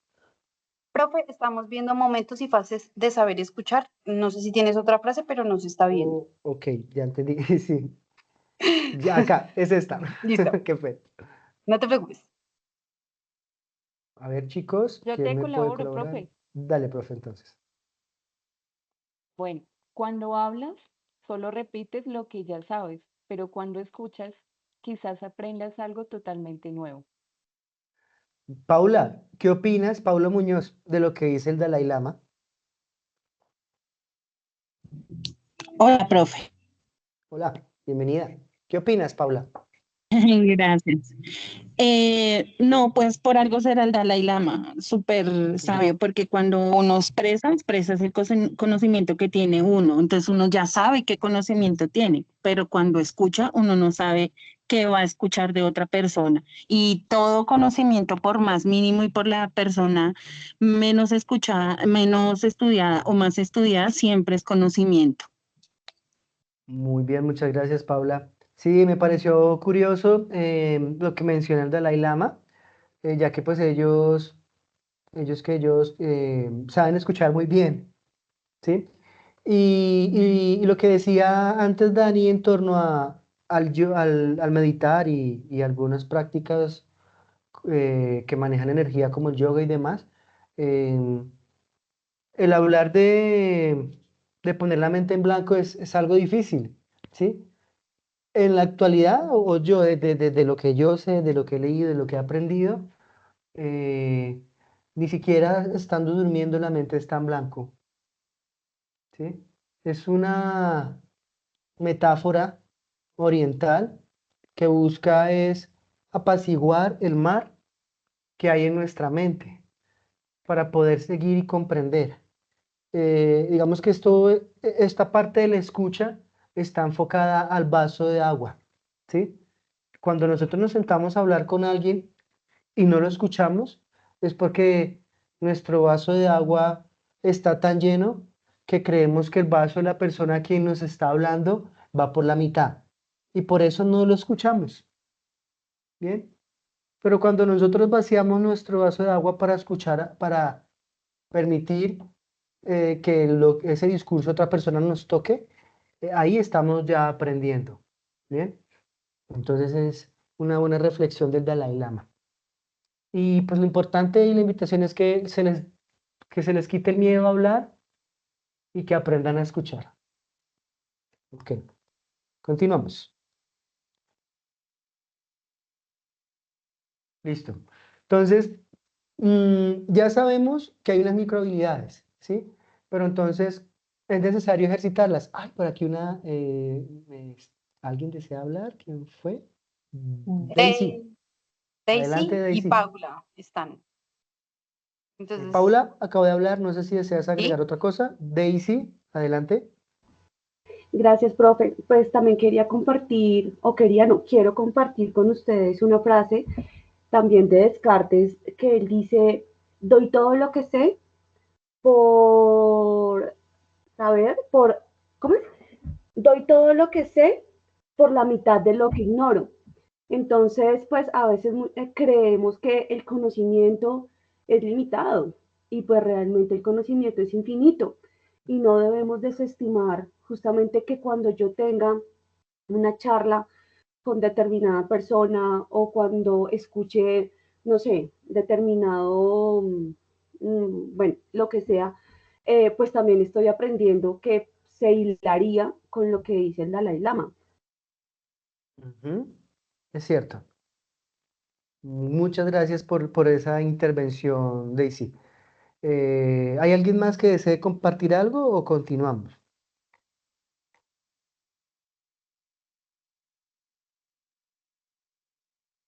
Profe, estamos viendo momentos y fases de saber escuchar. No sé si tienes otra frase, pero no se está viendo. Oh, ok, ya entendí. Sí, ya acá, es esta. Listo, Qué fe. no te preocupes. A ver, chicos, Yo ¿quién te me puede colaboro, colaborar? profe. Dale, profe, entonces. Bueno, cuando hablas, solo repites lo que ya sabes, pero cuando escuchas, quizás aprendas algo totalmente nuevo. Paula, ¿qué opinas, Paula Muñoz, de lo que dice el Dalai Lama? Hola, profe. Hola, bienvenida. ¿Qué opinas, Paula? Gracias. No, pues por algo será el Dalai Lama, súper sabio, porque cuando uno expresa el conocimiento que tiene uno, entonces uno ya sabe qué conocimiento tiene, pero cuando escucha uno no sabe que va a escuchar de otra persona. Y todo conocimiento, por más mínimo y por la persona menos escuchada, menos estudiada o más estudiada, siempre es conocimiento. Muy bien, muchas gracias, Paula. Sí, me pareció curioso lo que menciona el Dalai Lama, ya que pues ellos saben escuchar muy bien, ¿sí? Y lo que decía antes Dani en torno al meditar y algunas prácticas que manejan energía como el yoga y demás, em, el hablar de poner la mente en blanco es algo difícil, ¿sí? En la actualidad, o yo, de lo que yo sé, de lo que he leído, de lo que he aprendido, eh, ni siquiera estando durmiendo la mente está en blanco, ¿sí? Es una metáfora oriental que busca es apaciguar el mar que hay en nuestra mente para poder seguir y comprender. Digamos que esta parte de la escucha está enfocada al vaso de agua, ¿sí? Cuando nosotros nos sentamos a hablar con alguien y no lo escuchamos, es porque nuestro vaso de agua está tan lleno que creemos que el vaso de la persona a quien nos está hablando va por la mitad y por eso no lo escuchamos, ¿bien? Pero cuando nosotros vaciamos nuestro vaso de agua para escuchar, para permitir que ese discurso otra persona nos toque, ahí estamos ya aprendiendo, ¿bien? Entonces es una buena reflexión del Dalai Lama. Y pues lo importante y la invitación es que se les quite el miedo a hablar y que aprendan a escuchar. Ok, continuamos. Listo. Entonces, ya sabemos que hay unas microhabilidades, ¿sí? Pero entonces es necesario ejercitarlas. Ay, por aquí ¿alguien desea hablar? ¿Quién fue? Daisy. Adelante, Daisy y Daisy. Paula están. Entonces, Paula, acabo de hablar, no sé si deseas agregar ¿sí? otra cosa. Daisy, adelante. Gracias, profe. Pues también quería compartir, o quería, no, quiero compartir con ustedes una frase también de Descartes, que él dice, doy todo lo que sé por saber, ¿cómo es? Doy todo lo que sé por la mitad de lo que ignoro. Entonces, pues a veces creemos que el conocimiento es limitado y pues realmente el conocimiento es infinito y no debemos desestimar justamente que cuando yo tenga una charla con determinada persona o cuando escuche, no sé, determinado, bueno, lo que sea, pues también estoy aprendiendo que se hilaría con lo que dice el Dalai Lama. Ujú, es cierto. Muchas gracias por esa intervención, Daisy. ¿Hay alguien más que desee compartir algo o continuamos?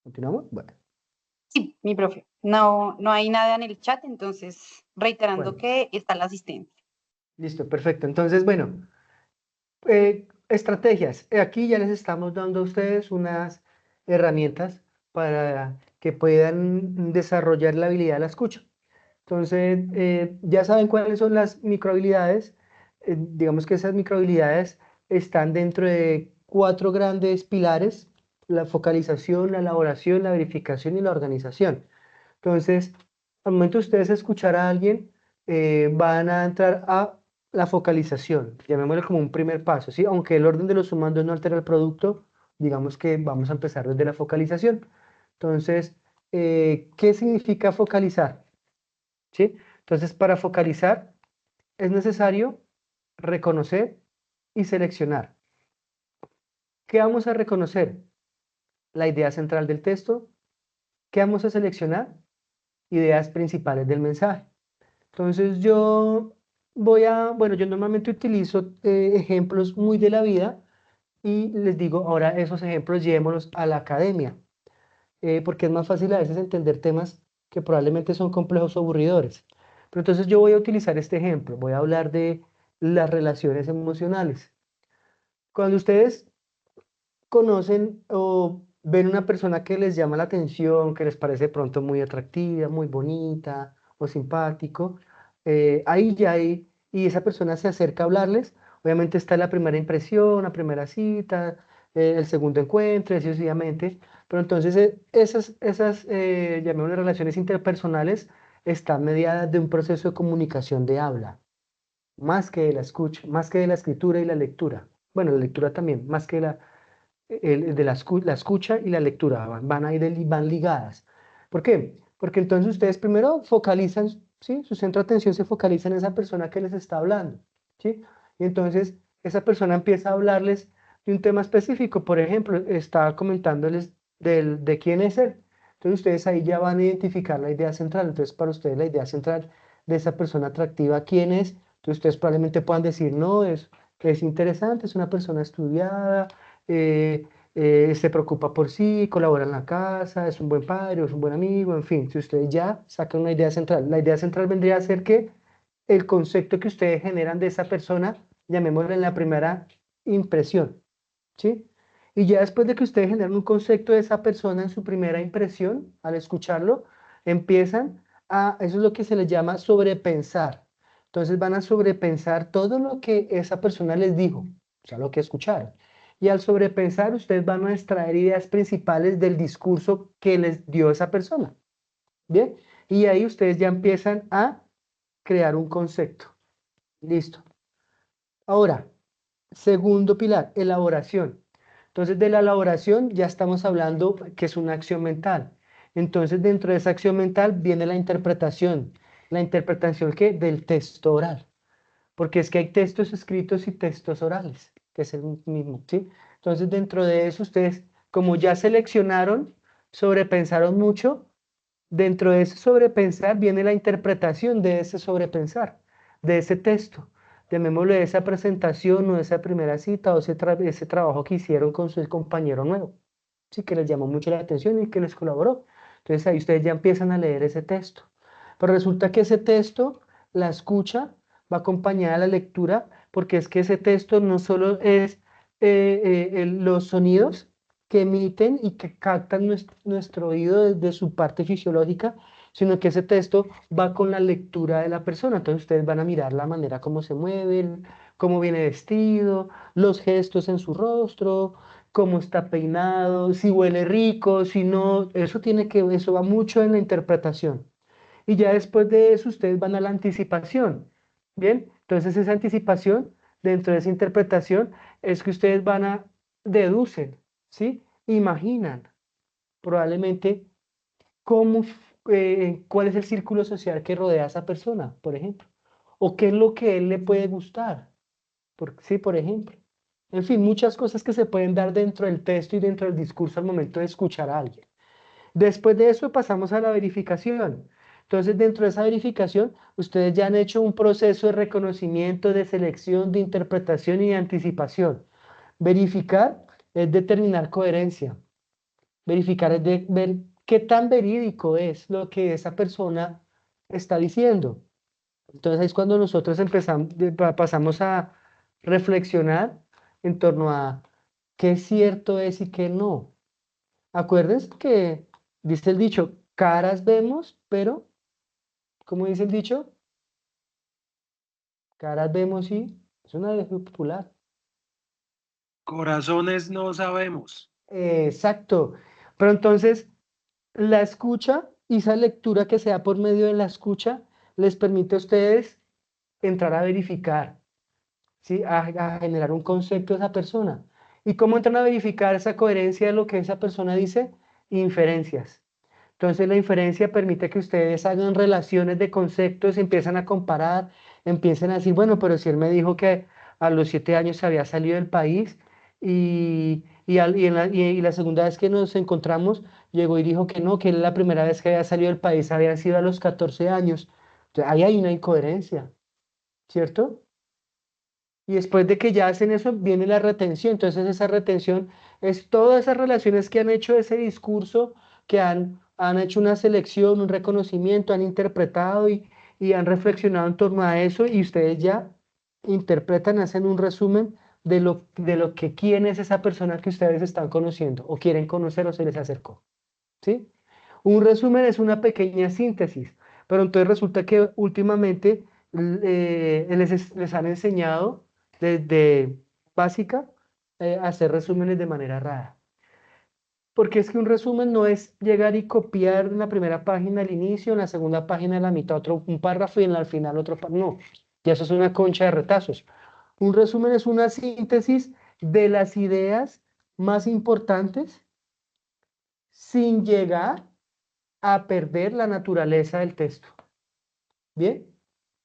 ¿Continuamos? Bueno, Sí, mi profe. No, no hay nada en el chat, entonces reiterando bueno, que está la asistencia. listo, perfecto. Entonces, bueno, estrategias. Aquí ya les estamos dando a ustedes unas herramientas para que puedan desarrollar la habilidad de la escucha. Entonces, ya saben cuáles son las microhabilidades. Digamos que esas microhabilidades están dentro de 4 grandes pilares: la focalización, la elaboración, la verificación y la organización. Entonces, al momento de ustedes escuchar a alguien, van a entrar a la focalización, llamémoslo como un primer paso, ¿sí? Aunque el orden de los sumandos no altera el producto, digamos que vamos a empezar desde la focalización. Entonces, ¿qué significa focalizar? ¿Sí? Entonces, para focalizar es necesario reconocer y seleccionar. ¿Qué vamos a reconocer? La idea central del texto. ¿Qué vamos a seleccionar? Ideas principales del mensaje. Entonces, bueno, yo normalmente utilizo ejemplos muy de la vida y les digo, ahora esos ejemplos llevémoslos a la academia, porque es más fácil a veces entender temas que probablemente son complejos o aburridores. Pero entonces yo voy a utilizar este ejemplo, voy a hablar de las relaciones emocionales. Cuando ustedes conocen o ven una persona que les llama la atención, que les parece de pronto muy atractiva, muy bonita o simpático, ahí ya hay, y esa persona se acerca a hablarles, obviamente está la primera impresión, la primera cita, el segundo encuentro, y así sucesivamente, pero entonces llamémosle relaciones interpersonales, están mediadas de un proceso de comunicación de habla, más que de la escucha, más que de la escritura y la lectura. Bueno, la lectura también, más que de la escucha y la lectura, van ahí van ligadas. ¿Por qué? Porque entonces ustedes primero focalizan, ¿sí? Su centro de atención se focaliza en esa persona que les está hablando, ¿sí? Y entonces esa persona empieza a hablarles de un tema específico. Por ejemplo, está comentándoles de quién es él. Entonces ustedes ahí ya van a identificar la idea central. Entonces para ustedes la idea central de esa persona atractiva, ¿quién es? Entonces ustedes probablemente puedan decir, no, es interesante, es una persona estudiada, eh, se preocupa por sí, colabora en la casa, es un buen padre, es un buen amigo, en fin, si ustedes ya sacan una idea central, la idea central vendría a ser que el concepto que ustedes generan de esa persona, llamémoslo en la primera impresión, ¿sí? Y ya después de que ustedes generan un concepto de esa persona en su primera impresión, al escucharlo, empiezan eso es lo que se les llama sobrepensar. Entonces van a sobrepensar todo lo que esa persona les dijo, o sea, lo que escucharon. Y al sobrepensar, ustedes van a extraer ideas principales del discurso que les dio esa persona. ¿Bien? Y ahí ustedes ya empiezan a crear un concepto. Listo. Ahora, segundo pilar, elaboración. Entonces, de la elaboración ya estamos hablando que es una acción mental. Entonces, dentro de esa acción mental viene la interpretación. ¿La interpretación qué? Del texto oral. Porque es que hay textos escritos y textos orales, que es el mismo, ¿sí? Entonces, dentro de eso, ustedes, como ya seleccionaron, sobrepensaron mucho, dentro de ese sobrepensar viene la interpretación de ese sobrepensar, de ese texto, llamémosle de esa presentación o de esa primera cita o ese trabajo que hicieron con su compañero nuevo, sí, que les llamó mucho la atención y que les colaboró. Entonces ahí ustedes ya empiezan a leer ese texto. Pero resulta que ese texto, la escucha, va acompañada de la lectura, porque es que ese texto no solo es los sonidos que emiten y que captan nuestro oído desde su parte fisiológica, sino que ese texto va con la lectura de la persona. Entonces ustedes van a mirar la manera como se mueve, cómo viene vestido, los gestos en su rostro, cómo está peinado, si huele rico, si no, eso va mucho en la interpretación. Y ya después de eso ustedes van a la anticipación. Bien, entonces esa anticipación, dentro de esa interpretación, es que ustedes deducen, ¿sí? Imaginan probablemente cómo, cuál es el círculo social que rodea a esa persona, por ejemplo, o qué es lo que a él le puede gustar, sí, por ejemplo. En fin, muchas cosas que se pueden dar dentro del texto y dentro del discurso al momento de escuchar a alguien. Después de eso pasamos a la verificación. Entonces, dentro de esa verificación, ustedes ya han hecho un proceso de reconocimiento, de selección, de interpretación y de anticipación. Verificar es determinar coherencia. Verificar es ver qué tan verídico es lo que esa persona está diciendo. Entonces, ahí es cuando nosotros pasamos a reflexionar en torno a qué cierto es y qué no. Acuérdense que dice el dicho, caras vemos, pero, ¿cómo dice el dicho? Caras vemos y es una de popular. Corazones no sabemos. Exacto. Pero entonces, la escucha y esa lectura que se da por medio de la escucha les permite a ustedes entrar a verificar, ¿sí? A generar un concepto de esa persona. ¿Y cómo entran a verificar esa coherencia de lo que esa persona dice? Inferencias. Entonces la inferencia permite que ustedes hagan relaciones de conceptos, empiezan a comparar, empiezan a decir, bueno, pero si él me dijo que a los 7 años se había salido del país y la segunda vez que nos encontramos llegó y dijo que no, que la primera vez que había salido del país había sido a los 14 años. Entonces, ahí hay una incoherencia, ¿cierto? Y después de que ya hacen eso, viene la retención. Entonces esa retención es todas esas relaciones que han hecho ese discurso, que han hecho una selección, un reconocimiento, han interpretado y han reflexionado en torno a eso y ustedes ya interpretan, hacen un resumen de lo que quién es esa persona que ustedes están conociendo o quieren conocer o se les acercó. ¿Sí? Un resumen es una pequeña síntesis, pero entonces resulta que últimamente les han enseñado desde básica a hacer resúmenes de manera rara. Porque es que un resumen no es llegar y copiar en la primera página al inicio, en la segunda página a la mitad un párrafo y al final otro párrafo. No, ya eso es una concha de retazos. Un resumen es una síntesis de las ideas más importantes sin llegar a perder la naturaleza del texto. ¿Bien?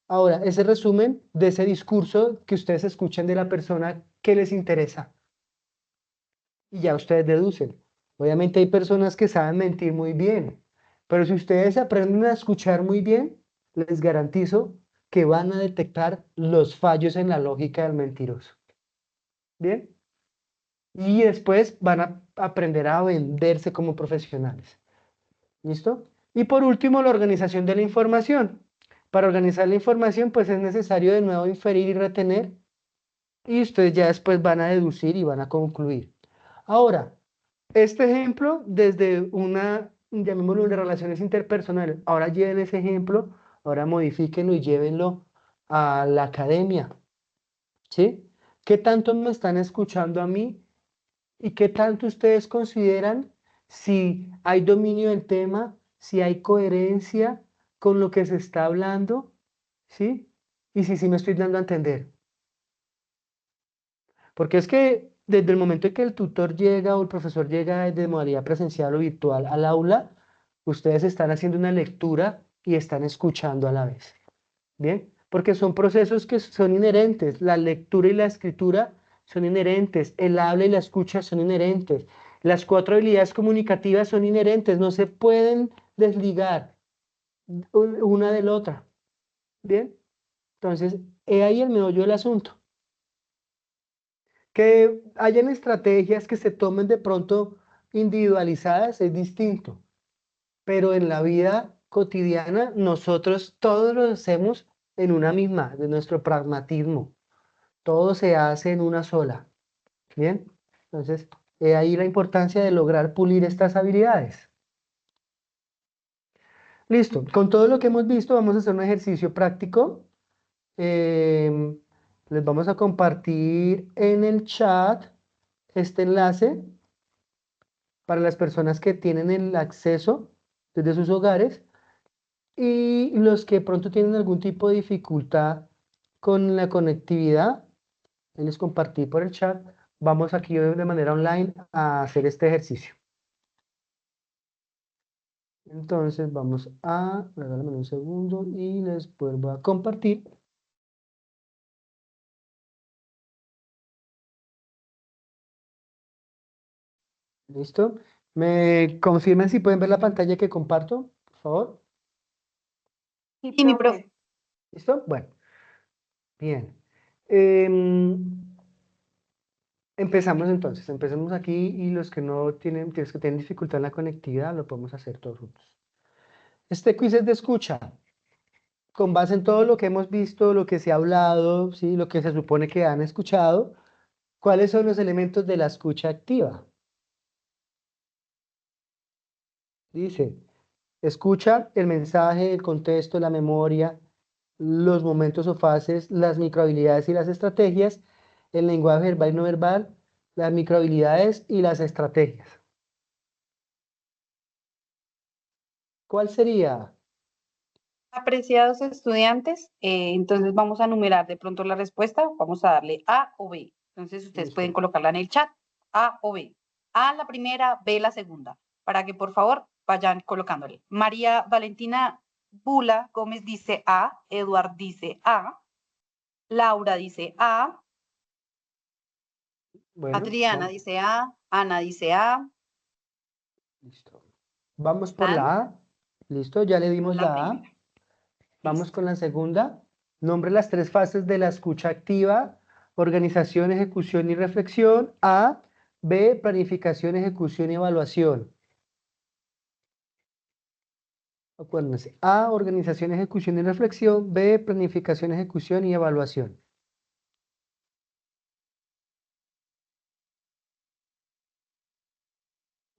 Ahora, ese resumen de ese discurso que ustedes escuchan de la persona que les interesa. Y ya ustedes deducen. Obviamente hay personas que saben mentir muy bien, pero si ustedes aprenden a escuchar muy bien, les garantizo que van a detectar los fallos en la lógica del mentiroso. ¿Bien? Y después van a aprender a venderse como profesionales. ¿Listo? Y por último, la organización de la información. Para organizar la información, pues es necesario de nuevo inferir y retener, y ustedes ya después van a deducir y van a concluir. Ahora, este ejemplo desde una, llamémoslo, de relaciones interpersonales. Ahora lleven ese ejemplo, ahora modifíquenlo y llévenlo a la academia. ¿Sí? ¿Qué tanto me están escuchando a mí? ¿Y qué tanto ustedes consideran si hay dominio del tema, si hay coherencia con lo que se está hablando? ¿Sí? Y si sí me estoy dando a entender. Porque es que desde el momento en que el tutor llega o el profesor llega de modalidad presencial o virtual al aula, ustedes están haciendo una lectura y están escuchando a la vez. ¿Bien? Porque son procesos que son inherentes. La lectura y la escritura son inherentes. El habla y la escucha son inherentes. Las 4 habilidades comunicativas son inherentes. No se pueden desligar una de la otra. ¿Bien? Entonces, he ahí el meollo del asunto. Que hayan estrategias que se tomen de pronto individualizadas es distinto, pero en la vida cotidiana nosotros todos lo hacemos en una misma, de nuestro pragmatismo. Todo se hace en una sola. ¿Bien? Entonces, ahí la importancia de lograr pulir estas habilidades. Listo, con todo lo que hemos visto vamos a hacer un ejercicio práctico. Les vamos a compartir en el chat este enlace para las personas que tienen el acceso desde sus hogares y los que pronto tienen algún tipo de dificultad con la conectividad. Les compartí por el chat. Vamos aquí de manera online a hacer este ejercicio. Entonces vamos a, regálame un segundo y les vuelvo a compartir. ¿Listo? ¿Me confirman si pueden ver la pantalla que comparto, por favor? Sí, mi profe. ¿Listo? Bueno, bien. Empezamos entonces, empecemos aquí y los que no tienen, los que tienen dificultad en la conectividad, lo podemos hacer todos juntos. Este quiz es de escucha, con base en todo lo que hemos visto, lo que se ha hablado, ¿sí? Lo que se supone que han escuchado, ¿cuáles son los elementos de la escucha activa? Dice, escucha el mensaje, el contexto, la memoria, los momentos o fases, las microhabilidades y las estrategias, el lenguaje verbal y no verbal, las microhabilidades y las estrategias. ¿Cuál sería? Apreciados estudiantes, entonces vamos a numerar de pronto la respuesta. Vamos a darle A o B. Entonces ustedes Listo. pueden colocarla en el chat. A o B. A la primera, B la segunda. Para que por favor vayan colocándole. María Valentina Bula Gómez dice A. Eduard dice A. Laura dice A. Bueno, Adriana vamos, dice A. Ana dice A. listo. Vamos por ¿Están? la A. Listo, ya le dimos La la A. primera. Vamos Listo. con la segunda. Nombre las 3 fases de la escucha activa: organización, ejecución y reflexión. A. B. Planificación, ejecución y evaluación. Acuérdense. A. Organización, ejecución y reflexión. B. Planificación, ejecución y evaluación.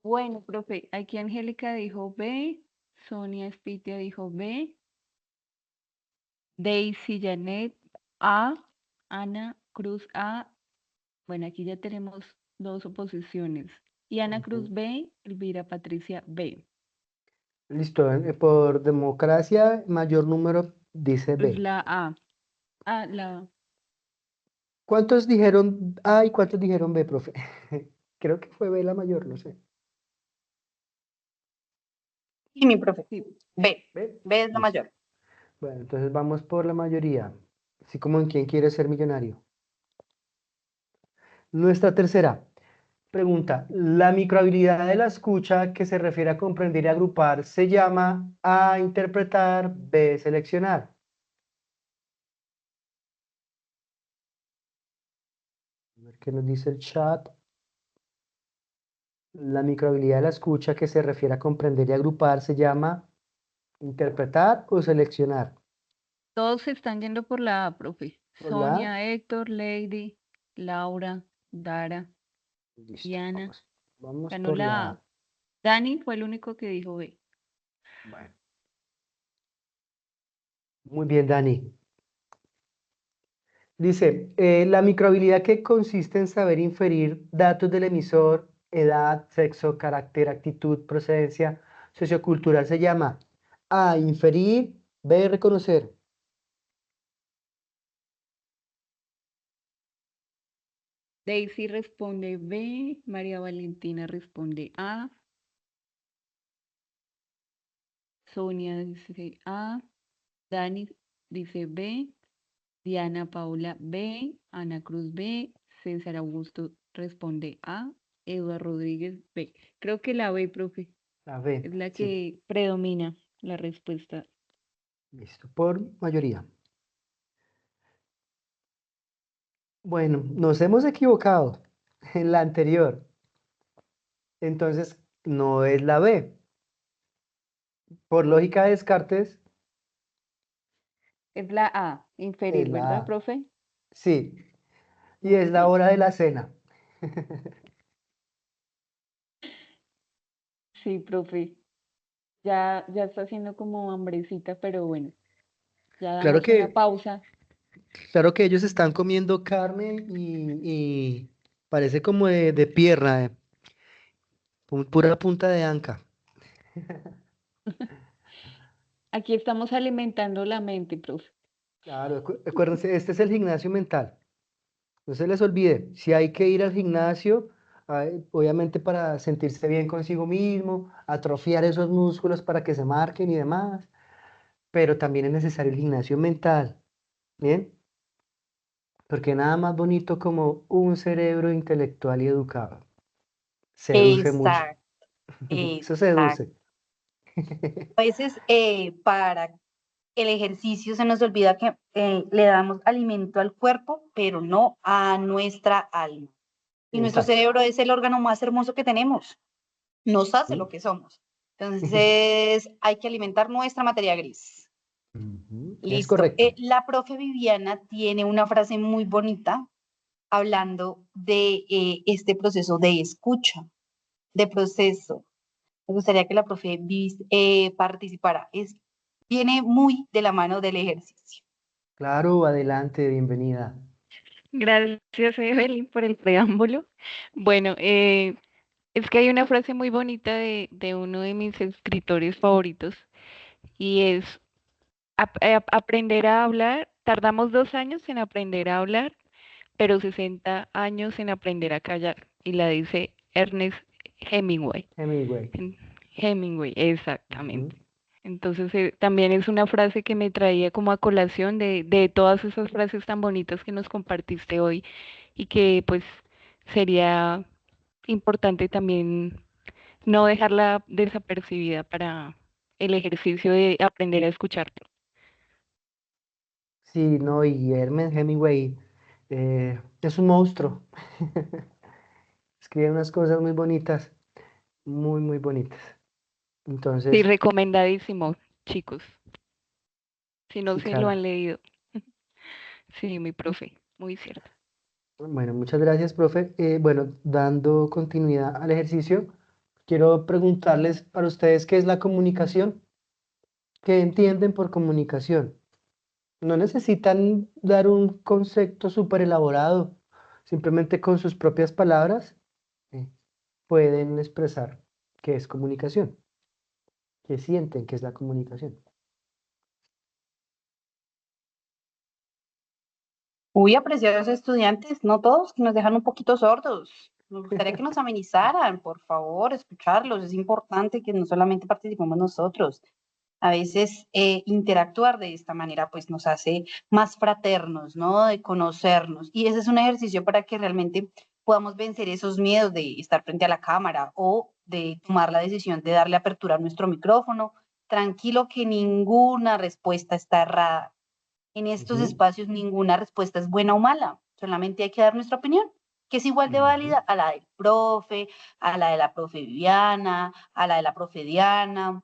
Bueno, profe, aquí Angélica dijo B, Sonia Espitia dijo B, Daisy Janet A, Ana Cruz A. Bueno, aquí ya tenemos dos oposiciones. Y Ana Cruz Ujú. B, Elvira Patricia B. Listo, por democracia, mayor número dice Es B. la A. Ah, la ¿Cuántos dijeron A y cuántos dijeron B, profe? Creo que fue B la mayor, no sé. Y mi profe, sí. B. ¿B? B es la Listo. mayor. Bueno, entonces vamos por la mayoría. Así como en quién quiere ser millonario. Nuestra tercera pregunta. La microhabilidad de la escucha que se refiere a comprender y agrupar se llama A, interpretar, B, seleccionar. A ver qué nos dice el chat. La microhabilidad de la escucha que se refiere a comprender y agrupar se llama interpretar o seleccionar. Todos se están yendo por la A, profe. Por la A. Sonia, Héctor, Lady, Laura, Dara, Listo, Diana. vamos Ganó por la la A. A. Dani fue el único que dijo B. Bueno, muy bien, Dani. Dice, la microhabilidad que consiste en saber inferir datos del emisor, edad, sexo, carácter, actitud, procedencia sociocultural se llama A, inferir, B, reconocer. Daisy responde B. María Valentina responde A. Sonia dice A. Dani dice B. Diana Paula B. Ana Cruz B. César Augusto responde A. Eduardo Rodríguez B. Creo que la B, profe, La B, es la sí, que predomina la respuesta. listo, por mayoría. Bueno, nos hemos equivocado en la anterior. Entonces, no es la B. Por lógica de Descartes, Es la A, es inferir, la ¿verdad, A. profe? Sí, y es la Sí. hora de la cena. Sí, profe. Ya está haciendo como hambrecita, pero bueno, ya Claro damos una que, pausa. claro que ellos están comiendo carne y parece como de pierna, pura punta de anca. Aquí estamos alimentando la mente, profe. Claro, acuérdense, este es el gimnasio mental. No se les olvide, si hay que ir al gimnasio, obviamente para sentirse bien consigo mismo, atrofiar esos músculos para que se marquen y demás, pero también es necesario el gimnasio mental, ¿bien? Porque nada más bonito como un cerebro intelectual y educado. Seduce mucho. Exacto, Eso exacto. seduce. A veces para el ejercicio se nos olvida que le damos alimento al cuerpo, pero no a nuestra alma. Y nuestro Exacto. cerebro es el órgano más hermoso que tenemos. Nos hace lo que somos. Entonces hay que alimentar nuestra materia gris. Ujú, es Listo. correcto. La profe Viviana tiene una frase muy bonita hablando de este proceso de escucha, de proceso. Me gustaría que la profe participara. Viene muy de la mano del ejercicio. Claro, adelante, bienvenida. Gracias, Evelyn, por el preámbulo. Bueno, es que hay una frase muy bonita de uno de mis escritores favoritos y es aprender a hablar. Tardamos 2 años en aprender a hablar, pero 60 años en aprender a callar. Y la dice Ernest Hemingway. Hemingway. Hemingway, Ujú. exactamente. Entonces, también es una frase que me traía como a colación de todas esas frases tan bonitas que nos compartiste hoy y que pues sería importante también no dejarla desapercibida para el ejercicio de aprender a escuchar. Sí, no, y Ernest Hemingway es un monstruo. Escribe unas cosas muy bonitas, muy, muy bonitas. Sí, Entonces, recomendadísimo, chicos, si no sí, se lo claro. han leído. Sí, mi profe, muy cierto. Bueno, muchas gracias, profe. Bueno, dando continuidad al ejercicio, quiero preguntarles para ustedes qué es la comunicación, qué entienden por comunicación. No necesitan dar un concepto súper elaborado, simplemente con sus propias palabras pueden expresar qué es comunicación, qué sienten que es la comunicación. Uy, apreciados estudiantes, no todos, que nos dejan un poquito sordos. Nos gustaría que nos amenizaran, por favor, escucharlos. Es importante que no solamente participemos nosotros. A veces interactuar de esta manera pues nos hace más fraternos, ¿no? De conocernos. Y ese es un ejercicio para que realmente podamos vencer esos miedos de estar frente a la cámara o de tomar la decisión de darle apertura a nuestro micrófono. Tranquilo que ninguna respuesta está errada. En estos espacios ninguna respuesta es buena o mala, solamente hay que dar nuestra opinión, que es igual de válida a la del profe, a la de la profe Viviana, a la de la profe Diana.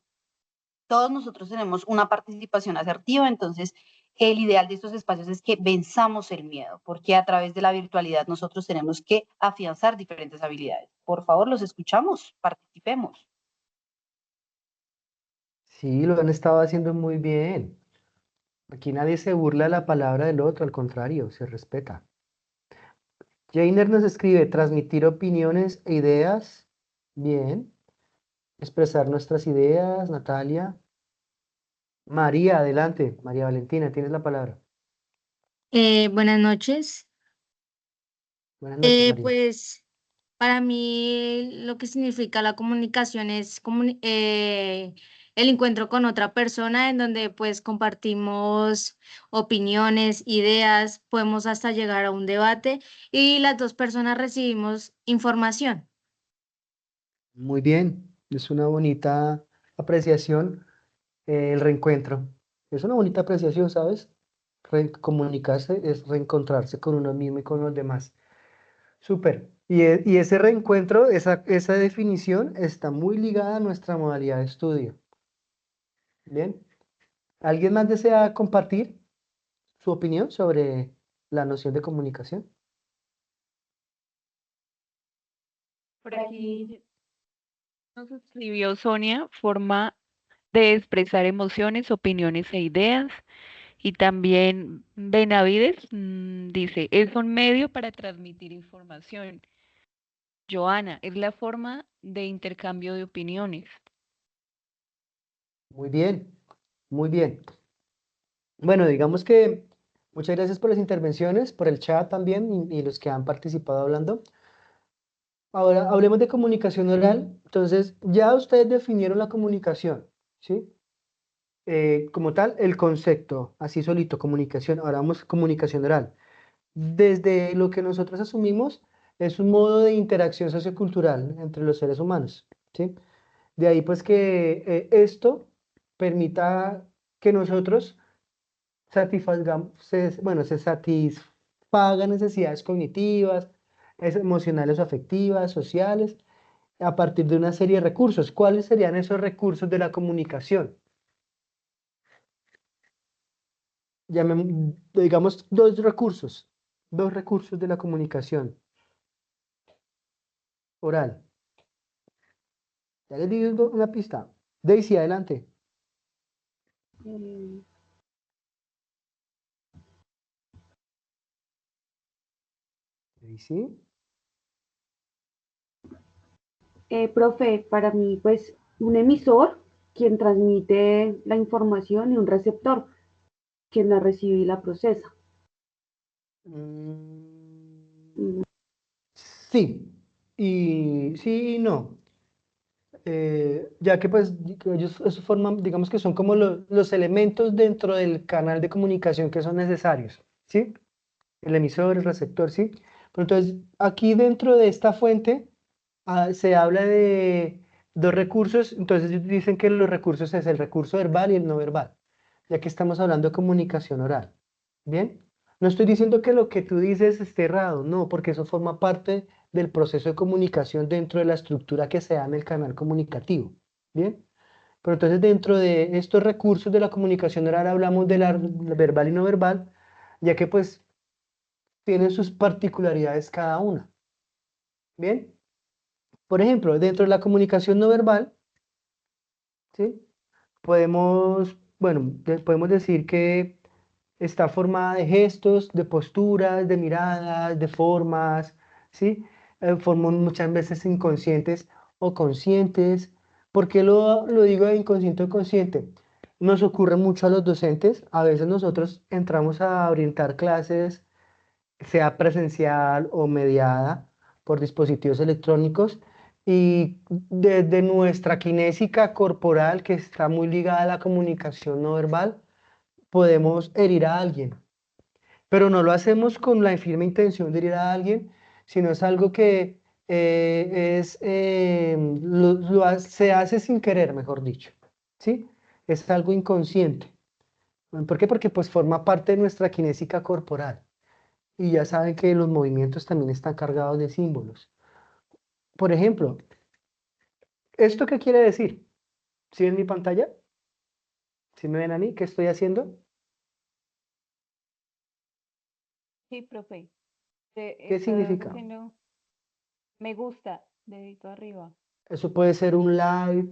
Todos nosotros tenemos una participación asertiva, entonces el ideal de estos espacios es que venzamos el miedo, porque a través de la virtualidad nosotros tenemos que afianzar diferentes habilidades. Por favor, los escuchamos, participemos. Sí, lo han estado haciendo muy bien. Aquí nadie se burla de la palabra del otro, al contrario, se respeta. Jainer nos escribe, transmitir opiniones e ideas. Bien. Expresar nuestras ideas, Natalia. María, adelante. María Valentina, tienes la palabra. Buenas noches. Buenas noches, María. Pues para mí lo que significa la comunicación es el encuentro con otra persona en donde pues compartimos opiniones, ideas, podemos hasta llegar a un debate y las dos personas recibimos información. Muy bien, es una bonita apreciación el reencuentro. Es una bonita apreciación, ¿sabes? Comunicarse es reencontrarse con uno mismo y con los demás. Súper. Y ese reencuentro, esa definición está muy ligada a nuestra modalidad de estudio. Bien. ¿Alguien más desea compartir su opinión sobre la noción de comunicación? Por aquí nos escribió Sonia, forma de expresar emociones, opiniones e ideas. Y también Benavides dice, es un medio para transmitir información. Joana, es la forma de intercambio de opiniones. Muy bien, muy bien. Bueno, digamos que muchas gracias por las intervenciones, por el chat también y los que han participado hablando. Ahora hablemos de comunicación oral. Entonces, ya ustedes definieron la comunicación, ¿sí? Como tal, el concepto, así solito, comunicación. Ahora vamos a comunicación oral. Desde lo que nosotros asumimos, es un modo de interacción sociocultural entre los seres humanos, ¿sí? De ahí pues que esto permita que nosotros se satisfagan necesidades cognitivas, emocionales o afectivas, sociales, a partir de una serie de recursos. ¿Cuáles serían esos recursos de la comunicación? Digamos dos recursos de la comunicación oral. Ya les di una pista. Daisy, adelante. Eh, Daisy. Profe, para mí, pues un emisor, quien transmite la información, y un receptor, quien la recibe y la procesa. Mm, Sí, y sí y no. Ya que pues que ellos eso forman, digamos que son como los elementos dentro del canal de comunicación que son necesarios, ¿sí? El emisor, el receptor, ¿sí? Pero entonces, aquí dentro de esta fuente se habla de dos recursos, entonces ellos dicen que los recursos es el recurso verbal y el no verbal, ya que estamos hablando de comunicación oral, ¿bien? No estoy diciendo que lo que tú dices esté errado, no, porque eso forma parte del proceso de comunicación dentro de la estructura que se da en el canal comunicativo, ¿bien? Pero entonces dentro de estos recursos de la comunicación oral hablamos de la verbal y no verbal, ya que pues tienen sus particularidades cada una, ¿bien? Por ejemplo, dentro de la comunicación no verbal, ¿sí? Podemos decir que está formada de gestos, de posturas, de miradas, de formas, ¿sí? Formas muchas veces inconscientes o conscientes. ¿Por qué lo digo de inconsciente o consciente? Nos ocurre mucho a los docentes. A veces nosotros entramos a orientar clases, sea presencial o mediada por dispositivos electrónicos, y desde nuestra kinésica corporal, que está muy ligada a la comunicación no verbal, podemos herir a alguien, pero no lo hacemos con la firme intención de herir a alguien, sino es algo que se hace sin querer, mejor dicho, ¿sí? Es algo inconsciente. ¿Por qué? Porque pues forma parte de nuestra kinésica corporal. Y ya saben que los movimientos también están cargados de símbolos. Por ejemplo, ¿esto qué quiere decir? ¿Sí ven mi pantalla? ¿Sí me ven a mí? ¿Qué estoy haciendo? Sí, profe. ¿Qué Estás significa? haciendo me gusta, dedito arriba. Eso puede ser un like,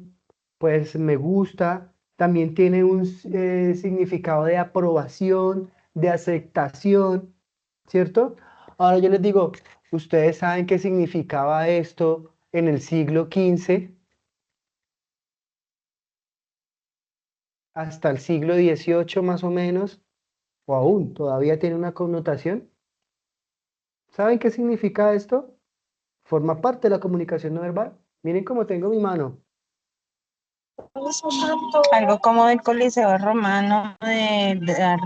pues me gusta, también tiene un significado de aprobación, de aceptación, ¿cierto? Ahora yo les digo, ¿ustedes saben qué significaba esto en el siglo XV hasta el siglo XVIII más o menos? ¿O aún todavía tiene una connotación? ¿Saben qué significa esto? Forma parte de la comunicación no verbal. Miren cómo tengo mi mano. Algo como del Coliseo romano, de dar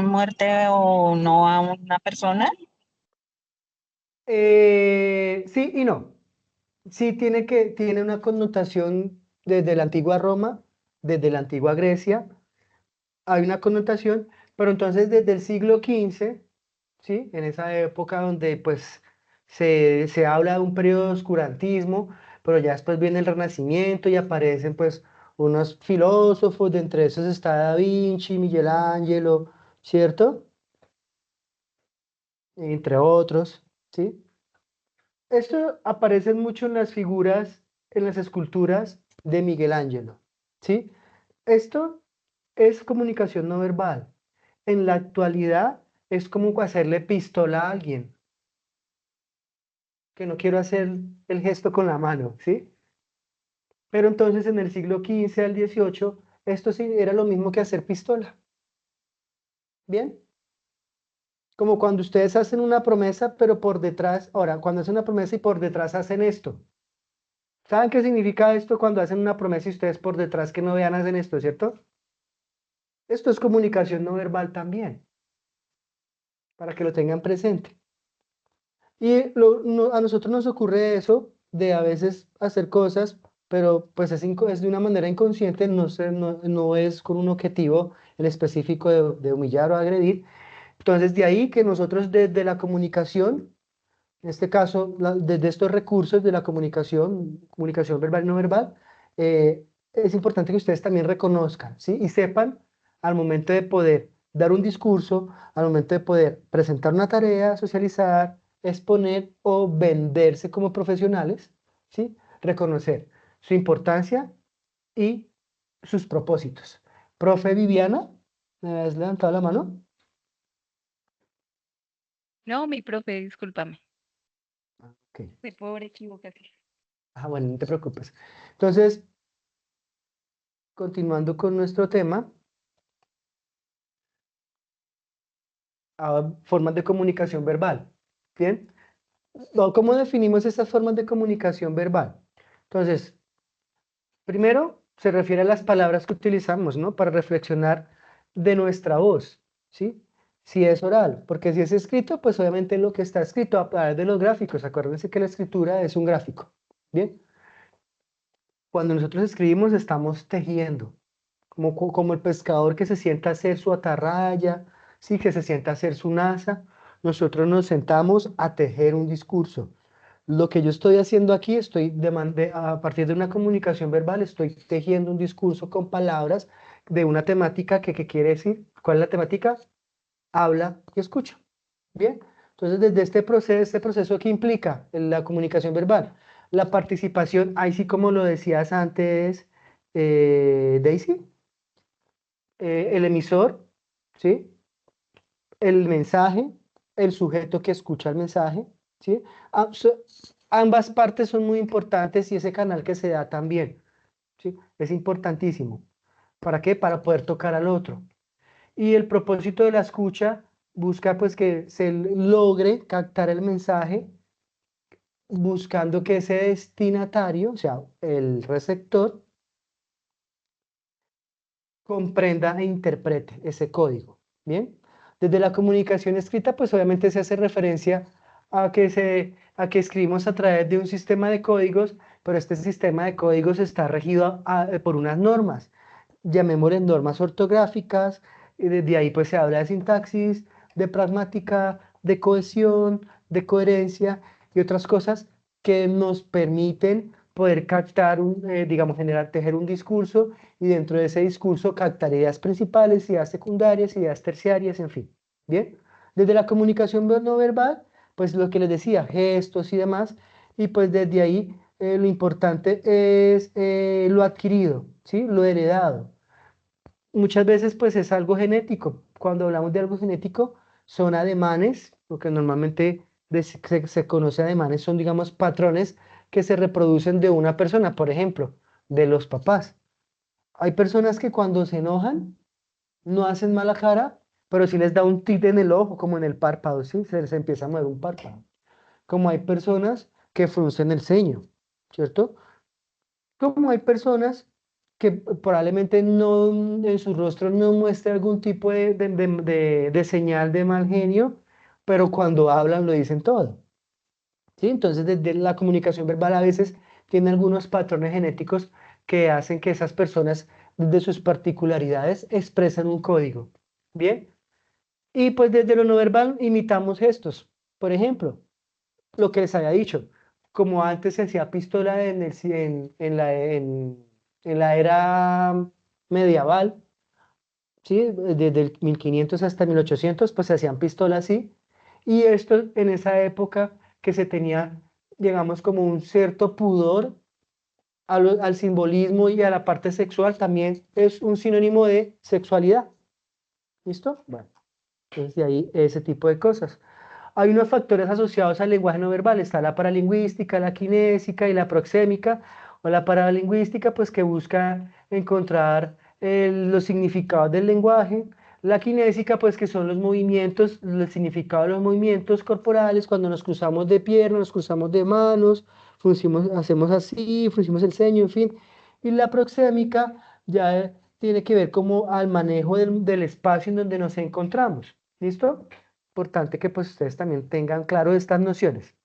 muerte o no a una persona. Sí y no. Sí tiene una connotación desde la antigua Roma, desde la antigua Grecia, hay una connotación, pero entonces desde el siglo XV, ¿sí? En esa época donde pues se habla de un periodo de oscurantismo, pero ya después viene el Renacimiento y aparecen pues unos filósofos, de entre esos está Da Vinci, Miguel Ángelo, ¿cierto? Entre otros, ¿sí? Esto aparece mucho en las figuras, en las esculturas de Miguel Ángelo, ¿sí? Esto es comunicación no verbal. En la actualidad es como hacerle pistola a alguien, que no quiero hacer el gesto con la mano, ¿sí? Pero entonces en el siglo XV al XVIII, esto sí era lo mismo que hacer pistola. ¿Bien? Como cuando ustedes hacen una promesa, pero por detrás, ahora, cuando hacen una promesa y por detrás hacen esto. ¿Saben qué significa esto cuando hacen una promesa y ustedes por detrás que no vean hacen esto, ¿cierto? Esto es comunicación no verbal también, para que lo tengan presente. Y a nosotros nos ocurre eso de a veces hacer cosas, pero pues es de una manera inconsciente, no es con un objetivo en específico de humillar o agredir. Entonces de ahí que nosotros desde la comunicación, en este caso desde estos recursos de la comunicación verbal y no verbal, es importante que ustedes también reconozcan, ¿sí? Y sepan al momento de poder dar un discurso, al momento de poder presentar una tarea, socializar, exponer o venderse como profesionales, ¿sí? Reconocer su importancia y sus propósitos. Profe Viviana, ¿me has levantado la mano? No, mi profe, discúlpame. Ok. Fue por equivocación. Bueno, no te preocupes. Entonces, continuando con nuestro tema, formas de comunicación verbal. ¿Bien? ¿Cómo definimos estas formas de comunicación verbal? Entonces, primero se refiere a las palabras que utilizamos, ¿no? Para reflexionar de nuestra voz, ¿sí? Si es oral, porque si es escrito, pues obviamente lo que está escrito a través de los gráficos. Acuérdense que la escritura es un gráfico, ¿bien? Cuando nosotros escribimos estamos tejiendo, como el pescador que se sienta a hacer su atarraya, sí, que se sienta a hacer su naza. Nosotros nos sentamos a tejer un discurso. Lo que yo estoy haciendo aquí, a partir de una comunicación verbal, estoy tejiendo un discurso con palabras de una temática que quiere decir, ¿cuál es la temática? Habla y escucha. Bien, entonces desde este proceso que implica la comunicación verbal, La participación, ahí sí como lo decías antes, Daisy, el emisor, ¿sí? El mensaje, el sujeto que escucha el mensaje, ¿sí? Ambas partes son muy importantes y ese canal que se da también, ¿sí? Es importantísimo. ¿Para qué? Para poder tocar al otro. Y el propósito de la escucha busca pues que se logre captar el mensaje buscando que ese destinatario, o sea, el receptor, comprenda e interprete ese código. Bien, desde la comunicación escrita, pues obviamente se hace referencia a que escribimos a través de un sistema de códigos, pero este sistema de códigos está regido por unas normas, llamémosle normas ortográficas, y desde ahí pues se habla de sintaxis, de pragmática, de cohesión, de coherencia y otras cosas que nos permiten poder captar, digamos, tejer un discurso y dentro de ese discurso captar ideas principales, ideas secundarias, ideas terciarias, en fin. Bien, desde la comunicación no verbal, pues lo que les decía, gestos y demás, y pues desde ahí lo importante es lo adquirido, ¿sí? Lo heredado. Muchas veces pues es algo genético. Cuando hablamos de algo genético, son ademanes, lo que normalmente se conoce ademanes, son digamos patrones que se reproducen de una persona, por ejemplo, de los papás. Hay personas que cuando se enojan no hacen mala cara, pero sí les da un tic en el ojo, como en el párpado, ¿sí? Se les empieza a mover un párpado. Como hay personas que fruncen el ceño, ¿cierto? Como hay personas que probablemente no, en su rostro no muestre algún tipo de señal de mal genio, pero cuando hablan lo dicen todo, ¿sí? Entonces, desde la comunicación verbal a veces tiene algunos patrones genéticos que hacen que esas personas, desde sus particularidades, expresen un código, ¿bien? Y pues desde lo no verbal imitamos gestos. Por ejemplo, lo que les había dicho, como antes se hacía pistola en la era medieval, ¿sí? Desde el 1500 hasta 1800, pues se hacían pistolas así, y esto en esa época que se tenía, digamos, como un cierto pudor al simbolismo y a la parte sexual, también es un sinónimo de sexualidad. ¿Listo? Bueno, entonces de ahí ese tipo de cosas. Hay unos factores asociados al lenguaje no verbal, está la paralingüística, la kinésica y la proxémica, o la paralingüística, pues que busca encontrar los significados del lenguaje, la kinésica, pues que son los movimientos, el significado de los movimientos corporales, cuando nos cruzamos de piernas, nos cruzamos de manos, hacemos así, fruncimos el ceño, en fin, y la proxémica ya tiene que ver como al manejo del espacio en donde nos encontramos, ¿listo? Importante que pues ustedes también tengan claro estas nociones.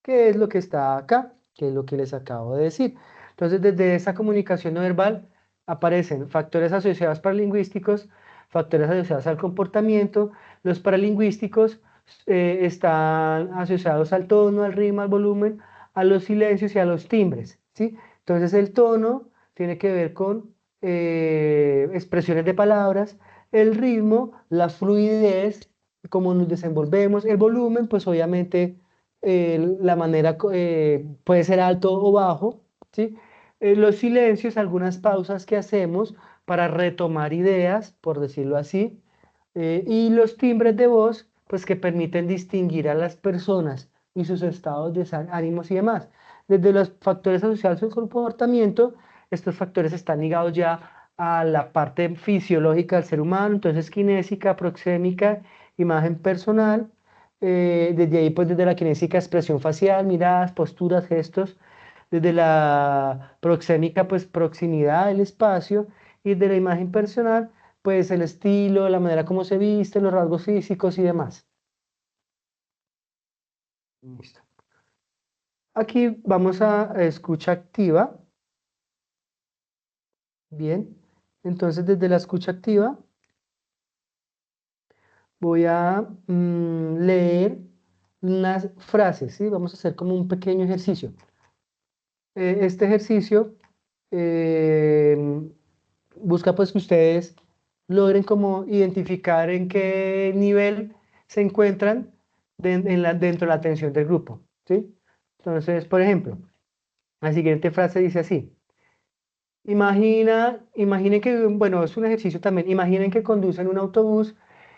¿Qué es lo que está acá? ¿Qué es lo que les acabo de decir? Entonces, desde esa comunicación no verbal aparecen factores asociados paralingüísticos, factores asociados al comportamiento. Los paralingüísticos están asociados al tono, al ritmo, al volumen, a los silencios y a los timbres, ¿sí? Entonces, el tono tiene que ver con expresiones de palabras, el ritmo, la fluidez, cómo nos desenvolvemos, el volumen, pues obviamente la manera puede ser alto o bajo, ¿sí? Los silencios, algunas pausas que hacemos para retomar ideas, por decirlo así, y los timbres de voz, pues que permiten distinguir a las personas y sus estados de ánimos y demás. Desde los factores asociados al comportamiento, estos factores están ligados ya a la parte fisiológica del ser humano, entonces kinésica, proxémica, imagen personal, desde ahí, pues desde la kinésica, expresión facial, miradas, posturas, gestos, desde la proxémica, pues proximidad, el espacio, y de la imagen personal, pues el estilo, la manera como se viste, los rasgos físicos y demás. Listo. Aquí vamos a escucha activa. Bien, entonces desde la escucha activa voy a leer unas frases, ¿sí? Vamos a hacer como un pequeño ejercicio. Este ejercicio busca pues que ustedes logren como identificar en qué nivel se encuentran dentro de la atención del grupo, ¿sí? Entonces, por ejemplo, la siguiente frase dice así. Imaginen que, bueno, es un ejercicio también. Imaginen que conducen un autobús.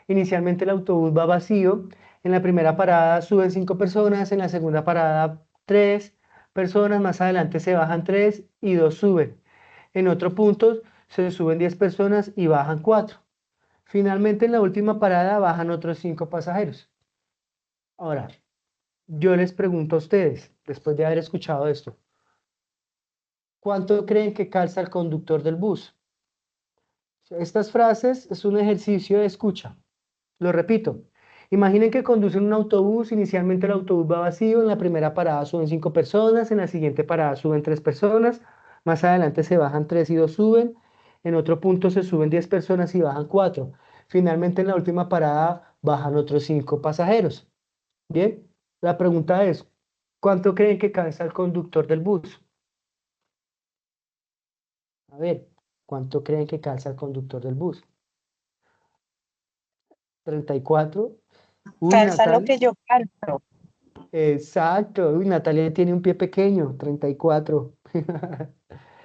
Inicialmente el autobús va vacío. En la primera parada suben 5 personas, en la segunda parada 3 personas, más adelante se bajan 3 y 2 suben. En otro punto se suben 10 personas y bajan 4. Finalmente en la última parada bajan otros 5 pasajeros. Ahora, yo les pregunto a ustedes, después de haber escuchado esto, ¿cuánto creen que calza el conductor del bus? Estas frases es un ejercicio de escucha. Lo repito. Imaginen que conducen un autobús. Inicialmente el autobús va vacío. En la primera parada suben 5 personas. En la siguiente parada suben 3 personas. Más adelante se bajan 3 y 2 suben. En otro punto se suben 10 personas y bajan 4. Finalmente en la última parada bajan otros 5 pasajeros. Bien. La pregunta es, ¿cuánto creen que calza el conductor del bus? A ver, ¿cuánto creen que calza el conductor del bus? 34. Uy, Calza lo Natalia. que yo calzo. Exacto. Uy, Natalia tiene un pie pequeño, 34.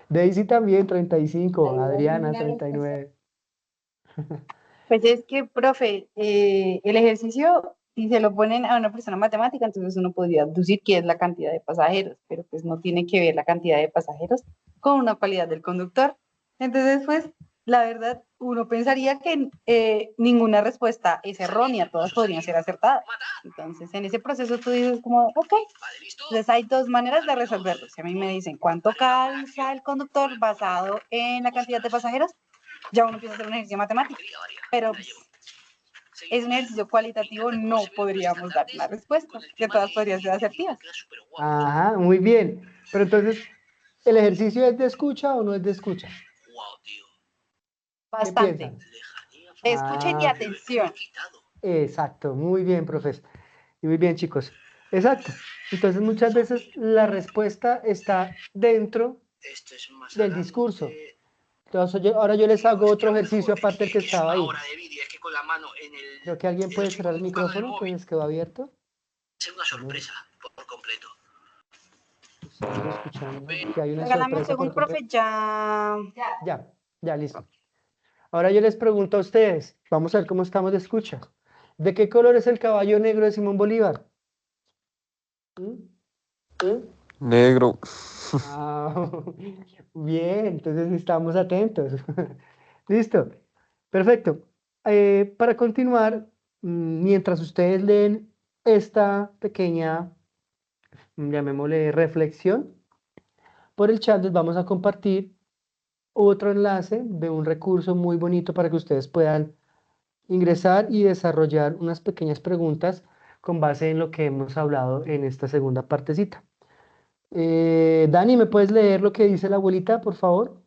Daisy también, 35. Adriana, 39. Pues es que, profe, el ejercicio, si se lo ponen a una persona matemática, entonces uno podría deducir que es la cantidad de pasajeros, pero pues no tiene que ver la cantidad de pasajeros con una cualidad del conductor. Entonces, pues, la verdad, uno pensaría que ninguna respuesta es errónea, todas podrían ser acertadas. Entonces, en ese proceso tú dices como, ok, entonces hay dos maneras de resolverlo. Si a mí me dicen cuánto calza el conductor basado en la cantidad de pasajeros, ya uno empieza a hacer un ejercicio matemático, pero pues, es un ejercicio cualitativo, no podríamos dar una respuesta, que todas podrían ser asertivas. Ajá, muy bien. Pero entonces, ¿el ejercicio es de escucha o no es de escucha? ¿Qué Bastante. piensan? Escucha y Ah, atención. exacto, muy bien, profesor. Y muy bien, chicos. Exacto. Entonces, muchas veces la respuesta está dentro del discurso. Entonces, ahora yo les hago otro ejercicio aparte del que estaba ahí. Creo que alguien puede cerrar el micrófono que les quedó abierto. Estoy escuchando que hay una Regálame un sorpresa por segundo, profe, completo. ya. Ya, listo. Ahora yo les pregunto a ustedes, vamos a ver cómo estamos de escucha. ¿De qué color es el caballo negro de Simón Bolívar? ¿Mm? Negro. Ah, bien, entonces estamos atentos. Listo, perfecto. Para continuar, mientras ustedes leen esta pequeña, llamémosle reflexión, por el chat les vamos a compartir otro enlace de un recurso muy bonito para que ustedes puedan ingresar y desarrollar unas pequeñas preguntas con base en lo que hemos hablado en esta segunda partecita. Dani, ¿me puedes leer lo que dice la abuelita, por favor?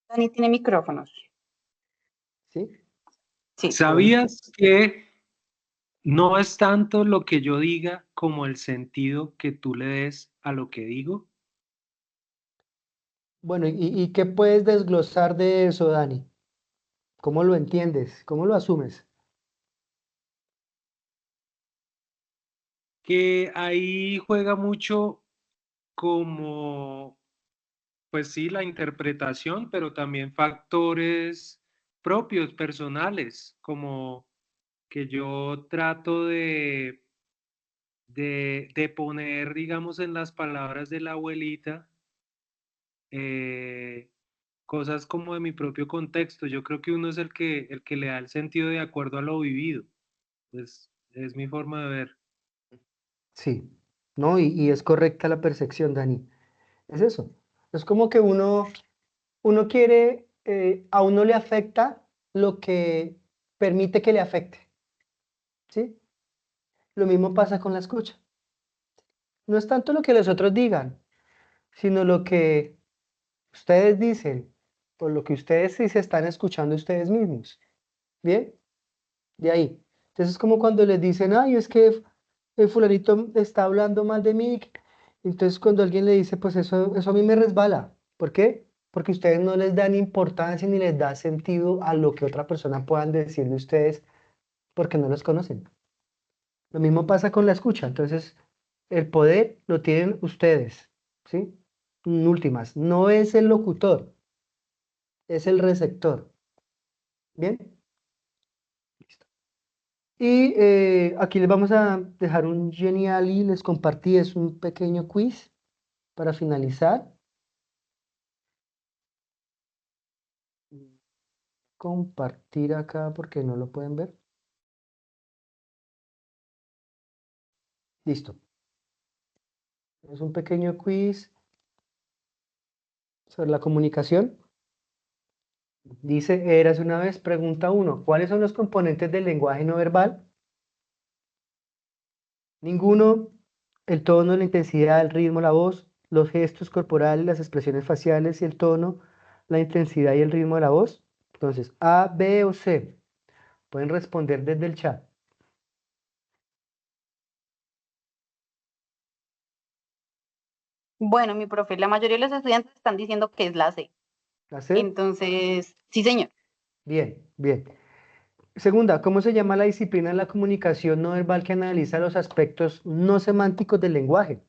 Dani tiene micrófonos. ¿Sí? Sí. ¿Sabías que no es tanto lo que yo diga como el sentido que tú le des a lo que digo? Bueno, ¿y qué puedes desglosar de eso, Dani? ¿Cómo lo entiendes? ¿Cómo lo asumes? Que ahí juega mucho como, pues sí, la interpretación, pero también factores propios, personales, como que yo trato de poner, digamos, en las palabras de la abuelita, eh, cosas como de mi propio contexto. Yo creo que uno es el que le da el sentido de acuerdo a lo vivido. Pues es mi forma de ver. Sí, ¿no? Y es correcta la percepción, Dani. Es eso. Es como que uno quiere, a uno le afecta lo que permite que le afecte, ¿sí? Lo mismo pasa con la escucha. No es tanto lo que los otros digan, sino lo que ustedes dicen, o lo que ustedes sí se están escuchando ustedes mismos. ¿Bien? De ahí. Entonces es como cuando les dicen, ay, es que el fulanito está hablando mal de mí. Entonces cuando alguien le dice, pues eso a mí me resbala. ¿Por qué? porque ustedes no les dan importancia ni les da sentido a lo que otra persona puedan decir de ustedes porque no los conocen. Lo mismo pasa con la escucha, entonces el poder lo tienen ustedes, ¿sí? En últimas, no es el locutor, es el receptor. ¿Bien? Listo. Y aquí les vamos a dejar un genial y les compartí, es un pequeño quiz para finalizar. Compartir acá porque no lo pueden ver. Listo. Es un pequeño quiz sobre la comunicación. Dice, eras una vez, pregunta 1, ¿cuáles son los componentes del lenguaje no verbal? Ninguno, el tono, la intensidad, el ritmo, la voz, los gestos corporales, las expresiones faciales y el tono, la intensidad y el ritmo de la voz. Entonces, A, B o C. Pueden responder desde el chat. Bueno, mi profe, la mayoría de los estudiantes están diciendo que es la C. ¿La C? Entonces, sí, señor. Bien, bien. Segunda, ¿cómo se llama la disciplina de la comunicación no verbal que analiza los aspectos no semánticos del lenguaje?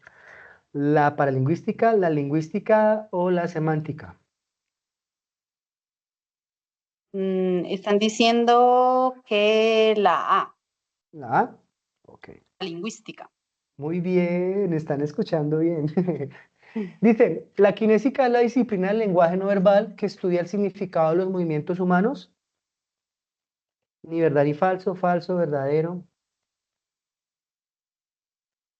¿La paralingüística, la lingüística o la semántica? Están diciendo que la A, ¿La A? Ok. la lingüística. Muy bien, están escuchando bien. Dice, ¿la kinésica es la disciplina del lenguaje no verbal que estudia el significado de los movimientos humanos? Ni verdad ni falso, falso, verdadero.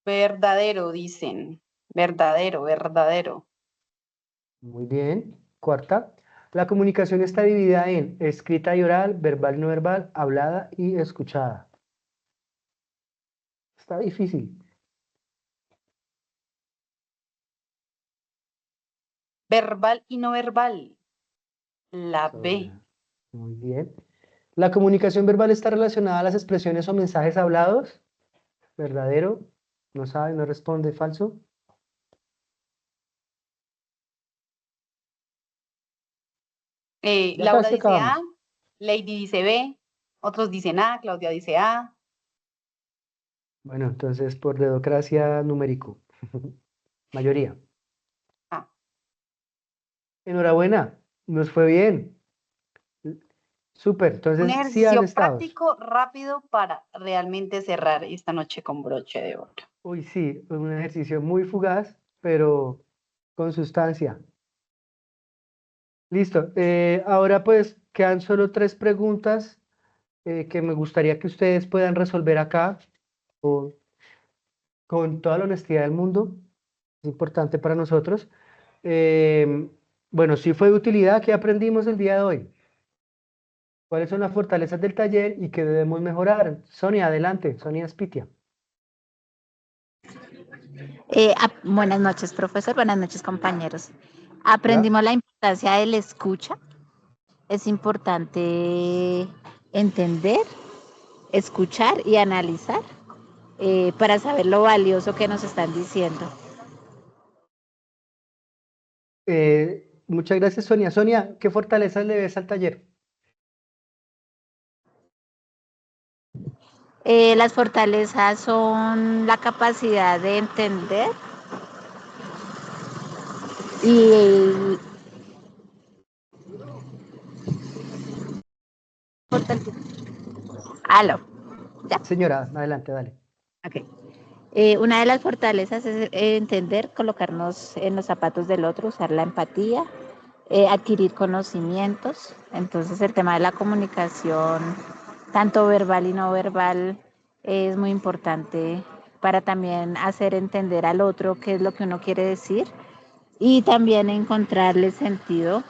Verdadero, dicen. Verdadero, verdadero. Muy bien. Cuarta, la comunicación está dividida en escrita y oral, verbal y no verbal, hablada y escuchada. Está difícil. Verbal y no verbal. La B. Muy bien. ¿La comunicación verbal está relacionada a las expresiones o mensajes hablados? ¿Verdadero? No sabe, no responde, falso. Ya Laura casi dice A, acabamos. Lady dice B, otros dicen A, Claudia dice A. Bueno, entonces por dedocracia numérico. Mayoría. A. Enhorabuena, nos fue bien. Súper, Un entonces sí ejercicio estados. práctico, rápido para realmente cerrar esta noche con broche de oro. Uy, sí, un ejercicio muy fugaz, pero con sustancia. Listo. Ahora pues quedan solo 3 preguntas que me gustaría que ustedes puedan resolver acá con toda la honestidad del mundo. Es importante para nosotros. Bueno, sí fue de utilidad. ¿Qué aprendimos el día de hoy? ¿Cuáles son las fortalezas del taller y qué debemos mejorar? Sonia, adelante. Sonia Spitia. Buenas noches, profesor. Buenas noches, compañeros. Hola. Aprendimos la importancia de la escucha. Es importante entender, escuchar y analizar para saber lo valioso que nos están diciendo. Muchas gracias, Sonia. Sonia, ¿qué fortalezas le ves al taller? Las fortalezas son la capacidad de entender y Aló. ¿Ya? Señora, adelante, dale. Okay. Una de las fortalezas es entender, colocarnos en los zapatos del otro, usar la empatía, adquirir conocimientos. Entonces el tema de la comunicación, tanto verbal y no verbal, es muy importante para también hacer entender al otro qué es lo que uno quiere decir y también encontrarle sentido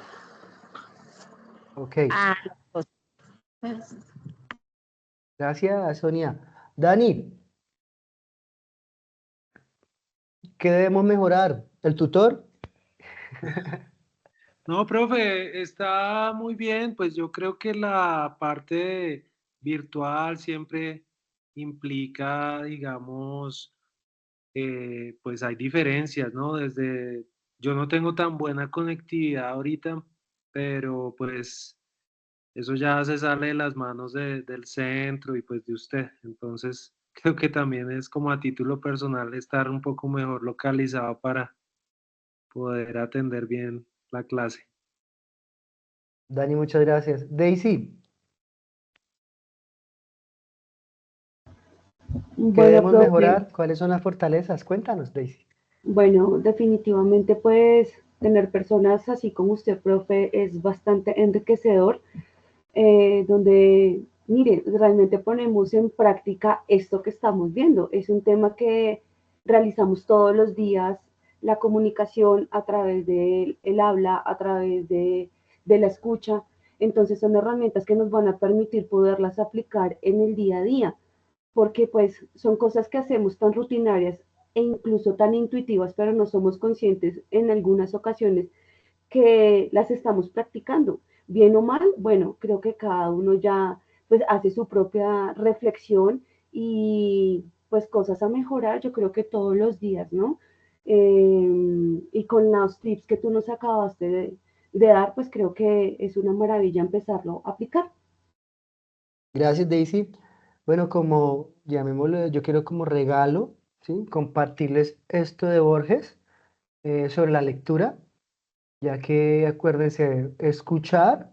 Ok, a las cosas. gracias, Sonia. Dani, ¿qué debemos mejorar? ¿El tutor? No, profe, está muy bien. Pues yo creo que la parte virtual siempre implica, digamos, pues hay diferencias, ¿no? Yo no tengo tan buena conectividad ahorita, pero pues eso ya se sale de las manos del centro y pues de usted. Entonces, creo que también es como a título personal estar un poco mejor localizado para poder atender bien la clase. Dani, muchas gracias. Daisy, ¿qué Bueno, debemos profe, mejorar? ¿Cuáles son las fortalezas? Cuéntanos, Daisy. bueno, definitivamente pues tener personas así como usted, profe, es bastante enriquecedor, donde, mire, realmente ponemos en práctica esto que estamos viendo. Es un tema que realizamos todos los días, la comunicación a través del habla, a través de la escucha. Entonces son herramientas que nos van a permitir poderlas aplicar en el día a día, porque pues son cosas que hacemos tan rutinarias e incluso tan intuitivas, pero no somos conscientes en algunas ocasiones que las estamos practicando. Bien o mal, bueno, creo que cada uno ya pues hace su propia reflexión y pues cosas a mejorar, yo creo que todos los días, ¿no? Y con los tips que tú nos acabaste de dar, pues creo que es una maravilla empezarlo a aplicar. Gracias, Daisy. Bueno, como llamémoslo, yo quiero como regalo, ¿sí? Compartirles esto de Borges sobre la lectura, ya que acuérdense, escuchar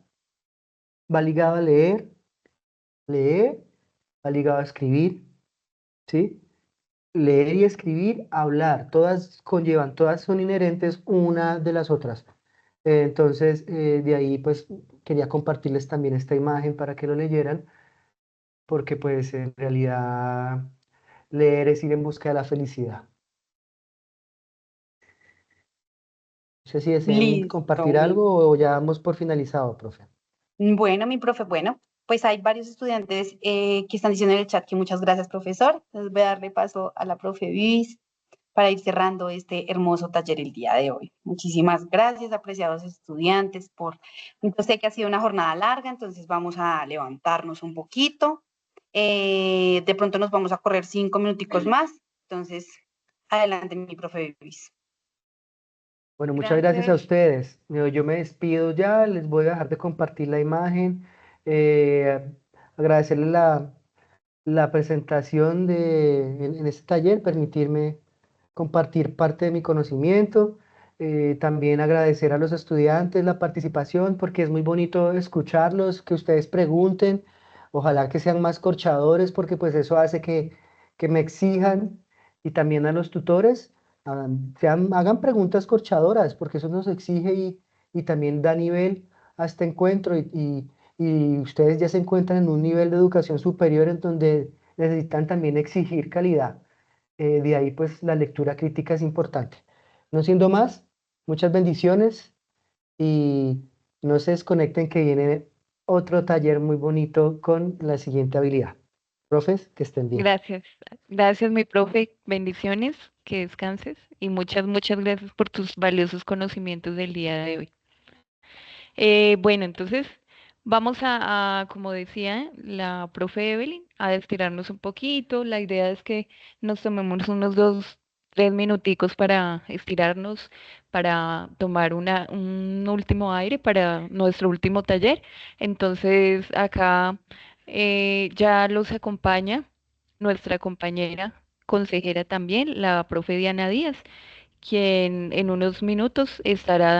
va ligado a leer, leer va ligado a escribir, ¿sí? Leer y escribir, hablar, todas conllevan, todas son inherentes una de las otras. Entonces, de ahí pues quería compartirles también esta imagen para que lo leyeran, porque pues en realidad leer es ir en busca de la felicidad. No sé si desean Listo. compartir algo o ya damos por finalizado, profe. Bueno, mi profe, bueno, pues hay varios estudiantes que están diciendo en el chat que muchas gracias, profesor. Entonces voy a darle paso a la profe Vivis para ir cerrando este hermoso taller el día de hoy. Muchísimas gracias, apreciados estudiantes, por... Yo sé que ha sido una jornada larga, entonces vamos a levantarnos un poquito. De pronto nos vamos a correr 5 minuticos más. Entonces, adelante, mi profe Vivis. Bueno, muchas gracias a Gracias. ustedes. Yo me despido ya, les voy a dejar de compartir la imagen. Agradecerles la presentación en este taller, permitirme compartir parte de mi conocimiento. También agradecer a los estudiantes la participación, porque es muy bonito escucharlos, que ustedes pregunten. Ojalá que sean más corchadores, porque pues eso hace que me exijan, y también a los tutores, hagan preguntas corchadoras, porque eso nos exige y también da nivel a este encuentro, y ustedes ya se encuentran en un nivel de educación superior en donde necesitan también exigir calidad. De ahí pues la lectura crítica es importante. No siendo más, muchas bendiciones y no se desconecten, que viene otro taller muy bonito con la siguiente habilidad. Profes, que estén bien. Gracias. Gracias, mi profe. Bendiciones, que descanses y muchas gracias por tus valiosos conocimientos del día de hoy. Bueno, entonces vamos como decía la profe Evelyn, a estirarnos un poquito. La idea es que nos tomemos unos 3 minuticos para estirarnos, para tomar un último aire para nuestro último taller. Entonces acá ya los acompaña nuestra compañera consejera también, la profe Diana Díaz, quien en unos minutos estará